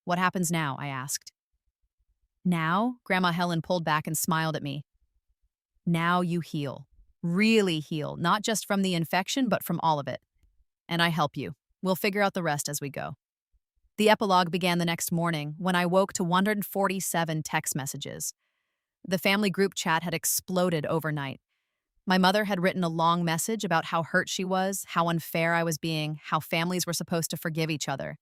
What happens now? I asked. Now? Grandma Helen pulled back and smiled at me. Now you heal. Really heal, not just from the infection, but from all of it. And I help you. We'll figure out the rest as we go. The epilogue began the next morning when I woke to 147 text messages. The family group chat had exploded overnight. My mother had written a long message about how hurt she was, how unfair I was being, how families were supposed to forgive each other.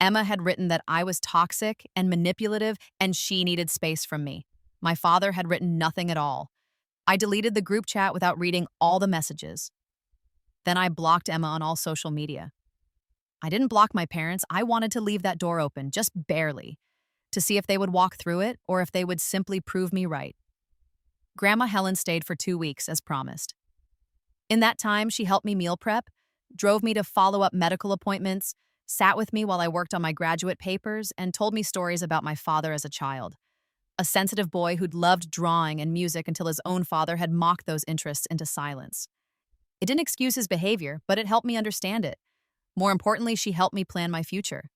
Emma had written that I was toxic and manipulative and she needed space from me. My father had written nothing at all. I deleted the group chat without reading all the messages. Then I blocked Emma on all social media. I didn't block my parents. I wanted to leave that door open, just barely, to see if they would walk through it or if they would simply prove me right. Grandma Helen stayed for 2 weeks, as promised. In that time, she helped me meal prep, drove me to follow-up medical appointments, sat with me while I worked on my graduate papers, and told me stories about my father as a child. A sensitive boy who'd loved drawing and music until his own father had mocked those interests into silence. It didn't excuse his behavior, but it helped me understand it. More importantly, she helped me plan my future.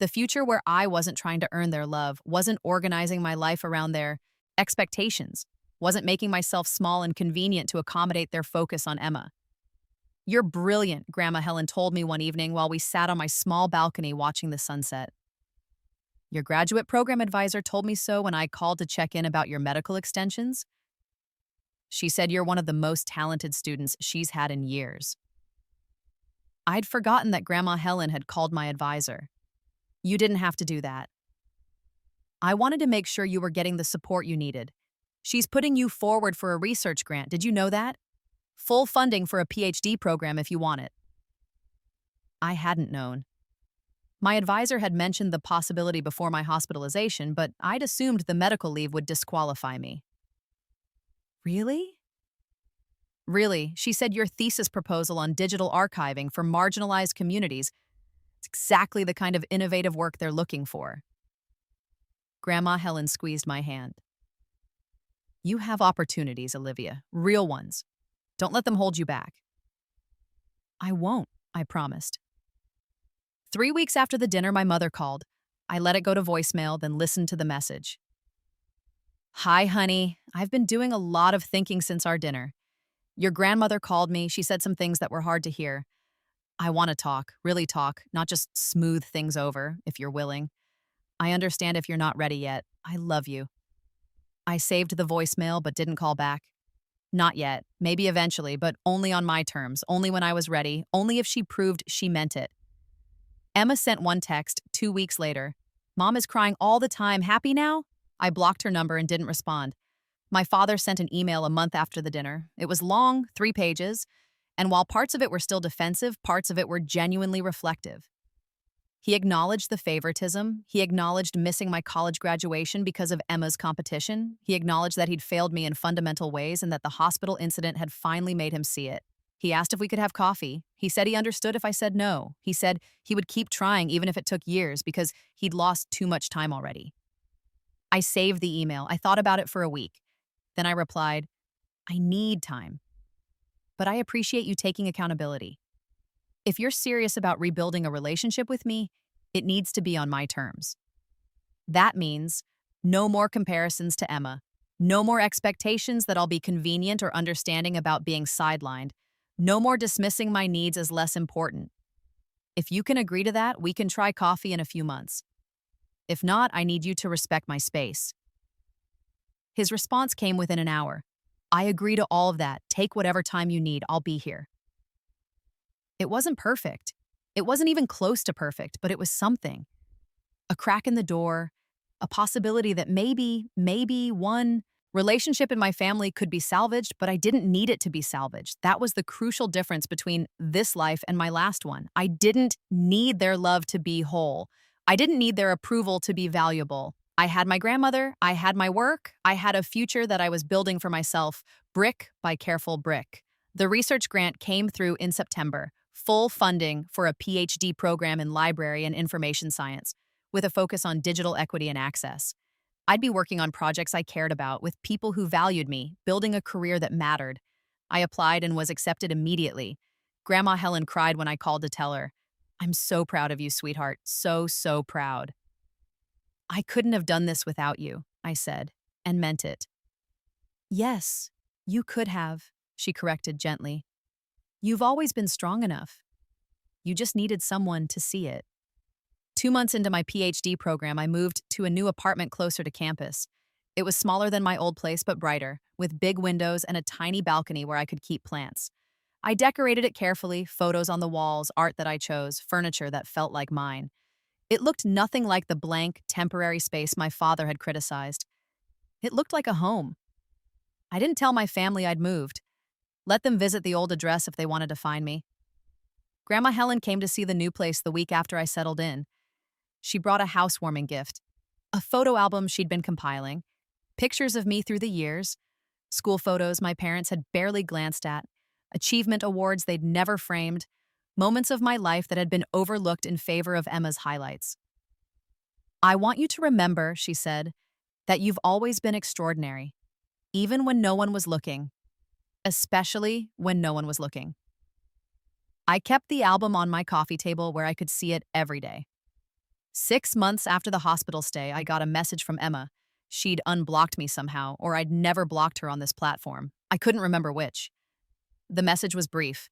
The future where I wasn't trying to earn their love, wasn't organizing my life around their expectations, wasn't making myself small and convenient to accommodate their focus on Emma. You're brilliant, Grandma Helen told me one evening while we sat on my small balcony watching the sunset. Your graduate program advisor told me so when I called to check in about your medical extensions. She said you're one of the most talented students she's had in years. I'd forgotten that Grandma Helen had called my advisor. You didn't have to do that. I wanted to make sure you were getting the support you needed. She's putting you forward for a research grant. Did you know that? Full funding for a PhD program if you want it. I hadn't known. My advisor had mentioned the possibility before my hospitalization, but I'd assumed the medical leave would disqualify me. Really? Really, she said your thesis proposal on digital archiving for marginalized communities is exactly the kind of innovative work they're looking for. Grandma Helen squeezed my hand. You have opportunities, Olivia, real ones. Don't let them hold you back. I won't, I promised. 3 weeks after the dinner, my mother called. I let it go to voicemail, then listened to the message. Hi, honey. I've been doing a lot of thinking since our dinner. Your grandmother called me. She said some things that were hard to hear. I want to talk, really talk, not just smooth things over, if you're willing. I understand if you're not ready yet. I love you. I saved the voicemail but didn't call back. Not yet. Maybe eventually, but only on my terms, only when I was ready, only if she proved she meant it. Emma sent one text 2 weeks later. Mom is crying all the time. Happy now? I blocked her number and didn't respond. My father sent an email a month after the dinner. It was long, 3 pages, and while parts of it were still defensive, parts of it were genuinely reflective. He acknowledged the favoritism. He acknowledged missing my college graduation because of Emma's competition. He acknowledged that he'd failed me in fundamental ways and that the hospital incident had finally made him see it. He asked if we could have coffee. He said he understood if I said no. He said he would keep trying even if it took years because he'd lost too much time already. I saved the email. I thought about it for a week. Then I replied, I need time. But I appreciate you taking accountability. If you're serious about rebuilding a relationship with me, it needs to be on my terms. That means no more comparisons to Emma, no more expectations that I'll be convenient or understanding about being sidelined, no more dismissing my needs as less important. If you can agree to that, we can try coffee in a few months. If not, I need you to respect my space. His response came within an hour. I agree to all of that. Take whatever time you need. I'll be here. It wasn't perfect. It wasn't even close to perfect, but it was something. A crack in the door, a possibility that maybe one relationship in my family could be salvaged, but I didn't need it to be salvaged. That was the crucial difference between this life and my last one. I didn't need their love to be whole. I didn't need their approval to be valuable. I had my grandmother, I had my work, I had a future that I was building for myself, brick by careful brick. The research grant came through in September, full funding for a PhD program in library and information science, with a focus on digital equity and access. I'd be working on projects I cared about with people who valued me, building a career that mattered. I applied and was accepted immediately. Grandma Helen cried when I called to tell her, I'm so proud of you, sweetheart. So proud. I couldn't have done this without you, I said, and meant it. Yes, you could have, she corrected gently. You've always been strong enough. You just needed someone to see it. 2 months into my PhD program, I moved to a new apartment closer to campus. It was smaller than my old place, but brighter, with big windows and a tiny balcony where I could keep plants. I decorated it carefully, photos on the walls, art that I chose, furniture that felt like mine. It looked nothing like the blank, temporary space my father had criticized. It looked like a home. I didn't tell my family I'd moved. Let them visit the old address if they wanted to find me. Grandma Helen came to see the new place the week after I settled in. She brought a housewarming gift, a photo album she'd been compiling, pictures of me through the years, school photos my parents had barely glanced at, achievement awards they'd never framed, moments of my life that had been overlooked in favor of Emma's highlights. I want you to remember, she said, that you've always been extraordinary, even when no one was looking, especially when no one was looking. I kept the album on my coffee table where I could see it every day. 6 months after the hospital stay, I got a message from Emma. She'd unblocked me somehow, or I'd never blocked her on this platform. I couldn't remember which. The message was brief.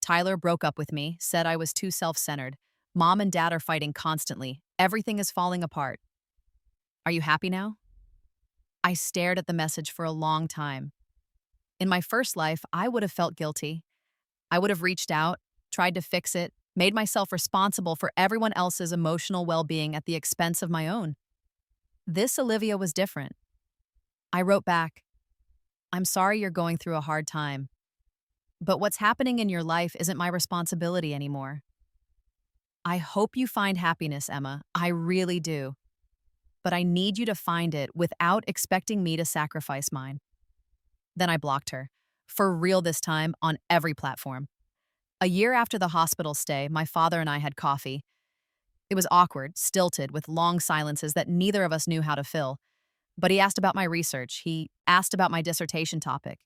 Tyler broke up with me, said I was too self-centered. Mom and Dad are fighting constantly. Everything is falling apart. Are you happy now? I stared at the message for a long time. In my first life, I would have felt guilty. I would have reached out, tried to fix it, made myself responsible for everyone else's emotional well-being at the expense of my own. This Olivia was different. I wrote back, I'm sorry you're going through a hard time, but what's happening in your life isn't my responsibility anymore. I hope you find happiness, Emma. I really do. But I need you to find it without expecting me to sacrifice mine. Then I blocked her, for real this time, on every platform. A year after the hospital stay, my father and I had coffee. It was awkward, stilted, with long silences that neither of us knew how to fill. But he asked about my research. He asked about my dissertation topic.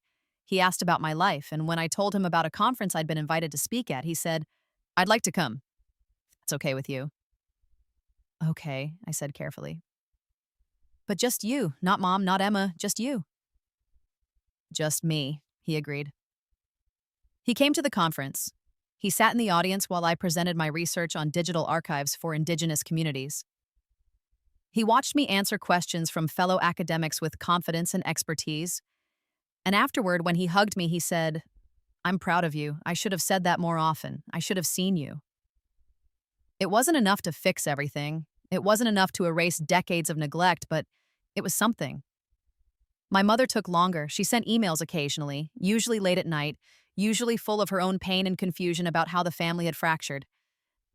He asked about my life, and when I told him about a conference I'd been invited to speak at, he said, I'd like to come. That's okay with you. Okay, I said carefully. But just you, not Mom, not Emma, just you. Just me, he agreed. He came to the conference. He sat in the audience while I presented my research on digital archives for Indigenous communities. He watched me answer questions from fellow academics with confidence and expertise. And afterward, when he hugged me, he said, I'm proud of you. I should have said that more often. I should have seen you. It wasn't enough to fix everything. It wasn't enough to erase decades of neglect, but it was something. My mother took longer. She sent emails occasionally, usually late at night, usually full of her own pain and confusion about how the family had fractured.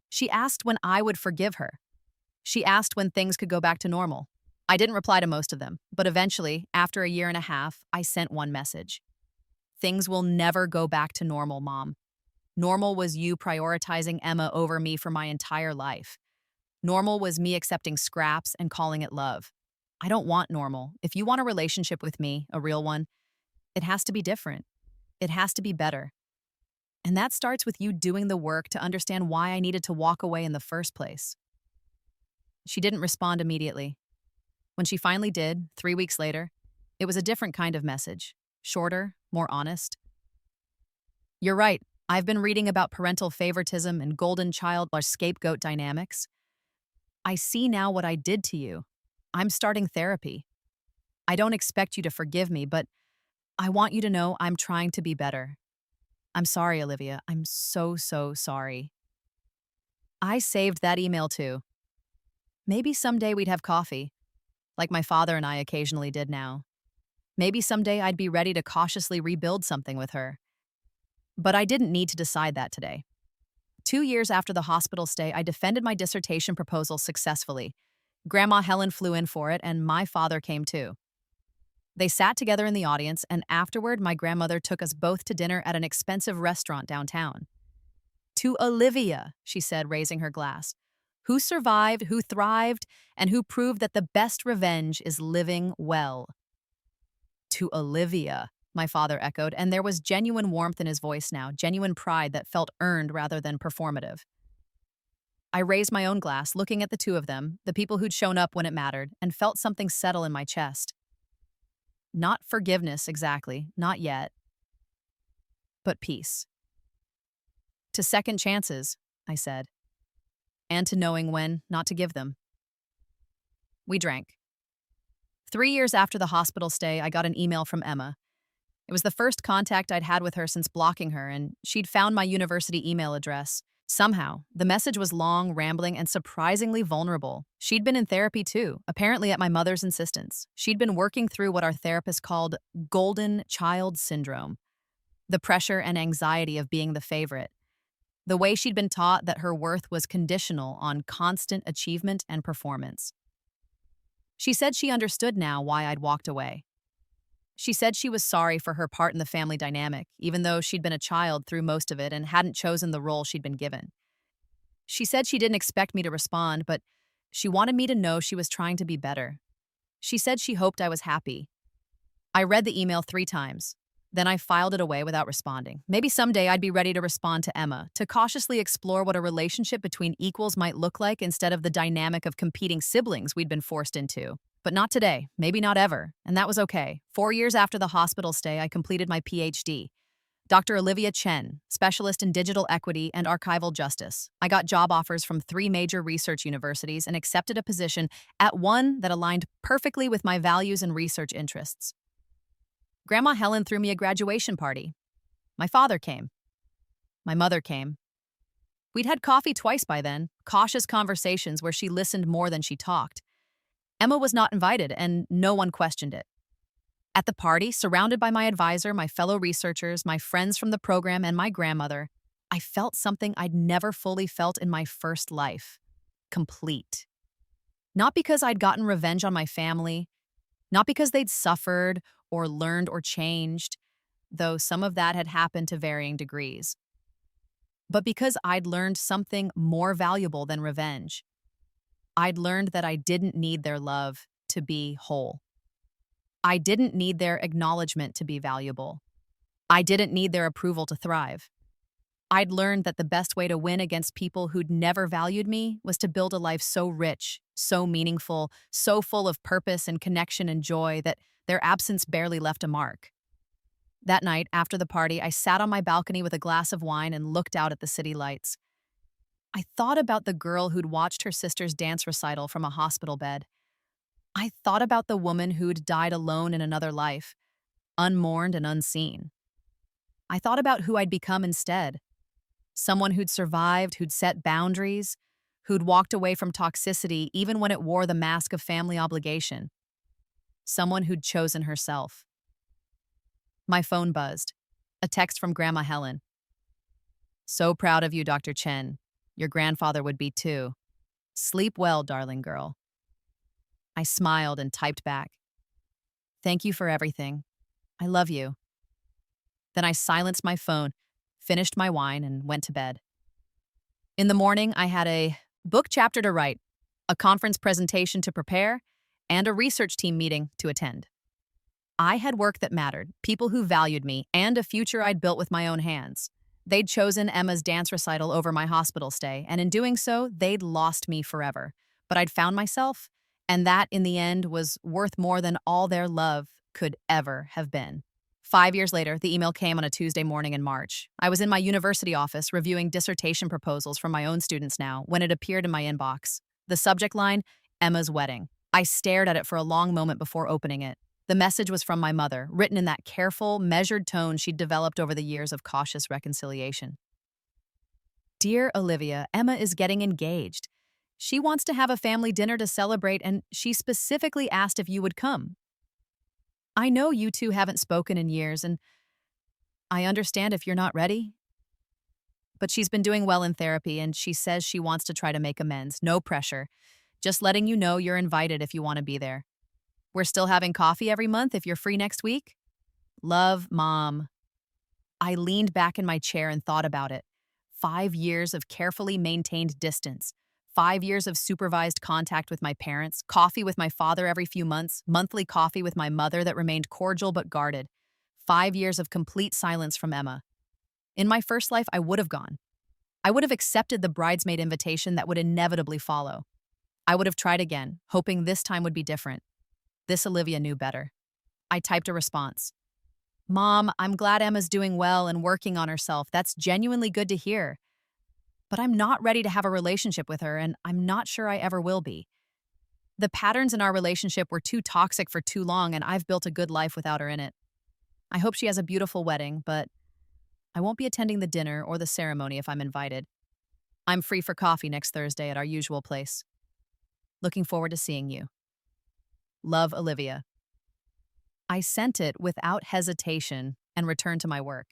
She asked when I would forgive her. She asked when things could go back to normal. I didn't reply to most of them, but eventually, after a year and a half, I sent one message. Things will never go back to normal, Mom. Normal was you prioritizing Emma over me for my entire life. Normal was me accepting scraps and calling it love. I don't want normal. If you want a relationship with me, a real one, it has to be different. It has to be better. And that starts with you doing the work to understand why I needed to walk away in the first place. She didn't respond immediately. When she finally did, 3 weeks later, it was a different kind of message. Shorter, more honest. You're right. I've been reading about parental favoritism and golden child or scapegoat dynamics. I see now what I did to you. I'm starting therapy. I don't expect you to forgive me, but I want you to know I'm trying to be better. I'm sorry, Olivia. I'm so, so sorry. I saved that email too. Maybe someday we'd have coffee, like my father and I occasionally did now. Maybe someday I'd be ready to cautiously rebuild something with her. But I didn't need to decide that today. 2 years after the hospital stay, I defended my dissertation proposal successfully. Grandma Helen flew in for it, and my father came too. They sat together in the audience, and afterward, my grandmother took us both to dinner at an expensive restaurant downtown. To Olivia, she said, raising her glass, who survived, who thrived, and who proved that the best revenge is living well. To Olivia, my father echoed, and there was genuine warmth in his voice now, genuine pride that felt earned rather than performative. I raised my own glass, looking at the two of them, the people who'd shown up when it mattered, and felt something settle in my chest. Not forgiveness, exactly, not yet, but peace. To second chances, I said, and to knowing when not to give them. We drank. 3 years after the hospital stay, I got an email from Emma. It was the first contact I'd had with her since blocking her, and she'd found my university email address. Somehow, the message was long, rambling, and surprisingly vulnerable. She'd been in therapy too, apparently at my mother's insistence. She'd been working through what our therapist called golden child syndrome, the pressure and anxiety of being the favorite. The way she'd been taught that her worth was conditional on constant achievement and performance. She said she understood now why I'd walked away. She said she was sorry for her part in the family dynamic, even though she'd been a child through most of it and hadn't chosen the role she'd been given. She said she didn't expect me to respond, but she wanted me to know she was trying to be better. She said she hoped I was happy. I read the email 3 times. Then I filed it away without responding. Maybe someday I'd be ready to respond to Emma, to cautiously explore what a relationship between equals might look like instead of the dynamic of competing siblings we'd been forced into. But not today, maybe not ever, and that was okay. 4 years after the hospital stay, I completed my PhD. Dr. Olivia Chen, specialist in digital equity and archival justice. I got job offers from 3 major research universities and accepted a position at one that aligned perfectly with my values and research interests. Grandma Helen threw me a graduation party. My father came. My mother came. We'd had coffee twice by then, cautious conversations where she listened more than she talked. Emma was not invited, and no one questioned it. At the party, surrounded by my advisor, my fellow researchers, my friends from the program, and my grandmother, I felt something I'd never fully felt in my first life. Complete. Not because I'd gotten revenge on my family, not because they'd suffered or learned or changed, though some of that had happened to varying degrees, but because I'd learned something more valuable than revenge. I'd learned that I didn't need their love to be whole. I didn't need their acknowledgement to be valuable. I didn't need their approval to thrive. I'd learned that the best way to win against people who'd never valued me was to build a life so rich, so meaningful, so full of purpose and connection and joy that their absence barely left a mark. That night, after the party, I sat on my balcony with a glass of wine and looked out at the city lights. I thought about the girl who'd watched her sister's dance recital from a hospital bed. I thought about the woman who'd died alone in another life, unmourned and unseen. I thought about who I'd become instead. Someone who'd survived, who'd set boundaries, who'd walked away from toxicity even when it wore the mask of family obligation. Someone who'd chosen herself. My phone buzzed. A text from Grandma Helen. So proud of you, Dr. Chen. Your grandfather would be too. Sleep well, darling girl. I smiled and typed back. Thank you for everything. I love you. Then I silenced my phone, finished my wine, and went to bed. In the morning, I had a book chapter to write, a conference presentation to prepare, and a research team meeting to attend. I had work that mattered, people who valued me, and a future I'd built with my own hands. They'd chosen Emma's dance recital over my hospital stay, and in doing so, they'd lost me forever. But I'd found myself, and that, in the end, was worth more than all their love could ever have been. 5 years later, the email came on a Tuesday morning in March. I was in my university office reviewing dissertation proposals from my own students now when it appeared in my inbox. The subject line, Emma's wedding. I stared at it for a long moment before opening it. The message was from my mother, written in that careful, measured tone she'd developed over the years of cautious reconciliation. Dear Olivia, Emma is getting engaged. She wants to have a family dinner to celebrate, and she specifically asked if you would come. I know you two haven't spoken in years, and I understand if you're not ready. But she's been doing well in therapy, and she says she wants to try to make amends. No pressure. Just letting you know you're invited if you want to be there. We're still having coffee every month if you're free next week. Love, Mom. I leaned back in my chair and thought about it. 5 years of carefully maintained distance. 5 years of supervised contact with my parents, coffee with my father every few months, monthly coffee with my mother that remained cordial but guarded. 5 years of complete silence from Emma. In my first life, I would have gone. I would have accepted the bridesmaid invitation that would inevitably follow. I would have tried again, hoping this time would be different. This Olivia knew better. I typed a response. Mom, I'm glad Emma's doing well and working on herself. That's genuinely good to hear. But I'm not ready to have a relationship with her, and I'm not sure I ever will be. The patterns in our relationship were too toxic for too long, and I've built a good life without her in it. I hope she has a beautiful wedding, but I won't be attending the dinner or the ceremony if I'm invited. I'm free for coffee next Thursday at our usual place. Looking forward to seeing you. Love, Olivia. I sent it without hesitation and returned to my work.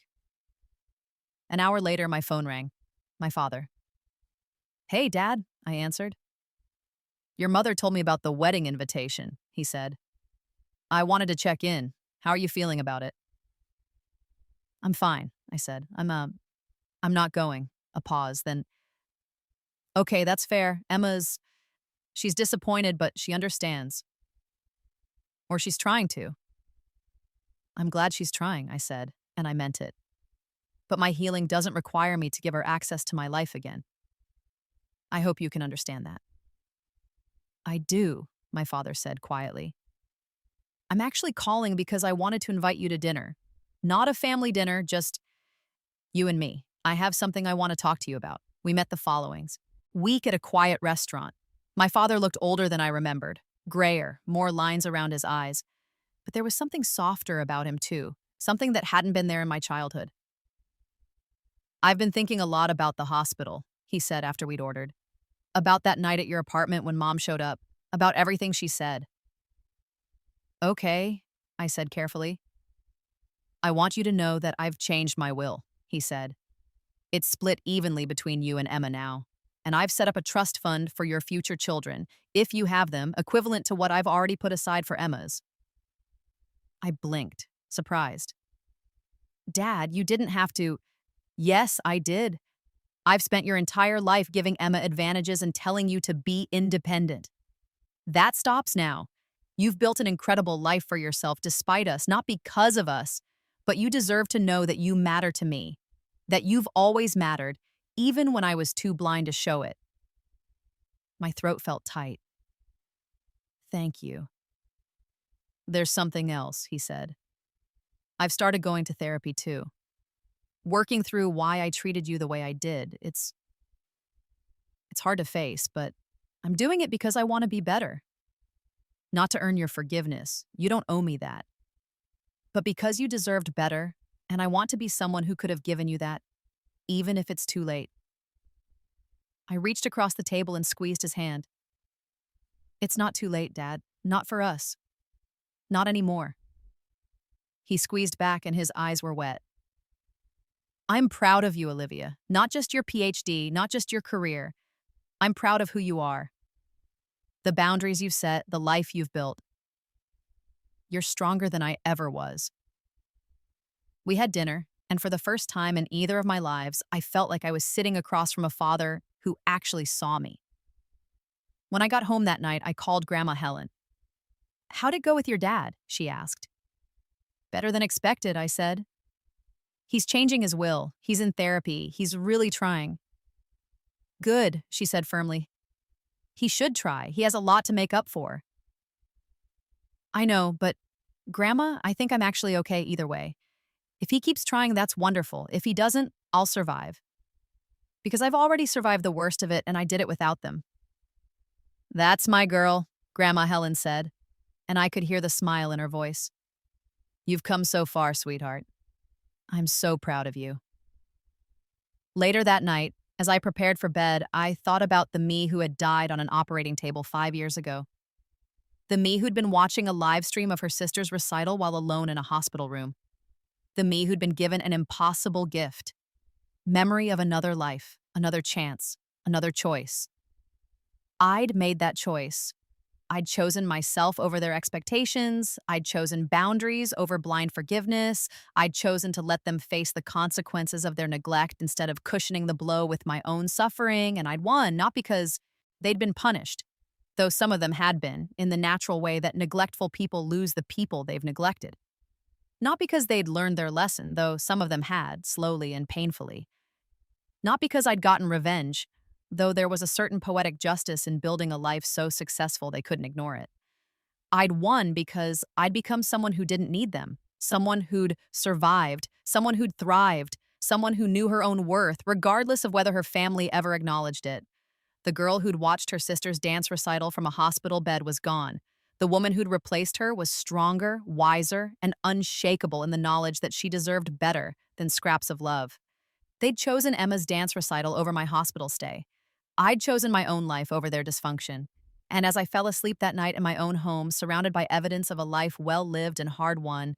An hour later, my phone rang. My father. Hey, Dad, I answered. Your mother told me about the wedding invitation, he said. I wanted to check in. How are you feeling about it? I'm fine, I said. I'm not going. A pause, then, okay, that's fair. She's disappointed, but she understands. Or she's trying to. I'm glad she's trying, I said, and I meant it. But my healing doesn't require me to give her access to my life again. I hope you can understand that. I do, my father said quietly. I'm actually calling because I wanted to invite you to dinner. Not a family dinner, just you and me. I have something I want to talk to you about. We met the followings. Week at a quiet restaurant. My father looked older than I remembered, grayer, more lines around his eyes. But there was something softer about him, too, something that hadn't been there in my childhood. I've been thinking a lot about the hospital, he said after we'd ordered. About that night at your apartment when Mom showed up. About everything she said. Okay, I said carefully. I want you to know that I've changed my will, he said. It's split evenly between you and Emma now. And I've set up a trust fund for your future children, if you have them, equivalent to what I've already put aside for Emma's. I blinked, surprised. Dad, you didn't have to. Yes, I did. I've spent your entire life giving Emma advantages and telling you to be independent. That stops now. You've built an incredible life for yourself despite us, not because of us, but you deserve to know that you matter to me, that you've always mattered, even when I was too blind to show it. My throat felt tight. Thank you. There's something else, he said. I've started going to therapy too. Working through why I treated you the way I did. It's hard to face, but I'm doing it because I want to be better. Not to earn your forgiveness. You don't owe me that. But because you deserved better, and I want to be someone who could have given you that, even if it's too late. I reached across the table and squeezed his hand. It's not too late, Dad. Not for us. Not anymore. He squeezed back and his eyes were wet. I'm proud of you, Olivia. Not just your PhD, not just your career. I'm proud of who you are. The boundaries you've set, the life you've built. You're stronger than I ever was. We had dinner, and for the first time in either of my lives, I felt like I was sitting across from a father who actually saw me. When I got home that night, I called Grandma Helen. How'd it go with your dad? She asked. Better than expected, I said. He's changing his will. He's in therapy. He's really trying. Good, she said firmly. He should try. He has a lot to make up for. I know, but Grandma, I think I'm actually okay either way. If he keeps trying, that's wonderful. If he doesn't, I'll survive. Because I've already survived the worst of it, and I did it without them. That's my girl, Grandma Helen said. and I could hear the smile in her voice. You've come so far, sweetheart. I'm so proud of you. Later that night, as I prepared for bed, I thought about the me who had died on an operating table 5 years ago. The me who'd been watching a live stream of her sister's recital while alone in a hospital room. The me who'd been given an impossible gift: memory of another life, another chance, another choice. I'd made that choice. I'd chosen myself over their expectations. I'd chosen boundaries over blind forgiveness. I'd chosen to let them face the consequences of their neglect instead of cushioning the blow with my own suffering. And I'd won, not because they'd been punished, though some of them had been, in the natural way that neglectful people lose the people they've neglected. Not because they'd learned their lesson, though some of them had, slowly and painfully. Not because I'd gotten revenge, though there was a certain poetic justice in building a life so successful they couldn't ignore it. I'd won because I'd become someone who didn't need them, someone who'd survived, someone who'd thrived, someone who knew her own worth, regardless of whether her family ever acknowledged it. The girl who'd watched her sister's dance recital from a hospital bed was gone. The woman who'd replaced her was stronger, wiser, and unshakable in the knowledge that she deserved better than scraps of love. They'd chosen Emma's dance recital over my hospital stay. I'd chosen my own life over their dysfunction. And as I fell asleep that night in my own home, surrounded by evidence of a life well lived and hard won,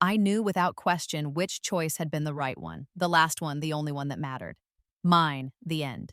I knew without question which choice had been the right one, the last one, the only one that mattered. Mine, the end.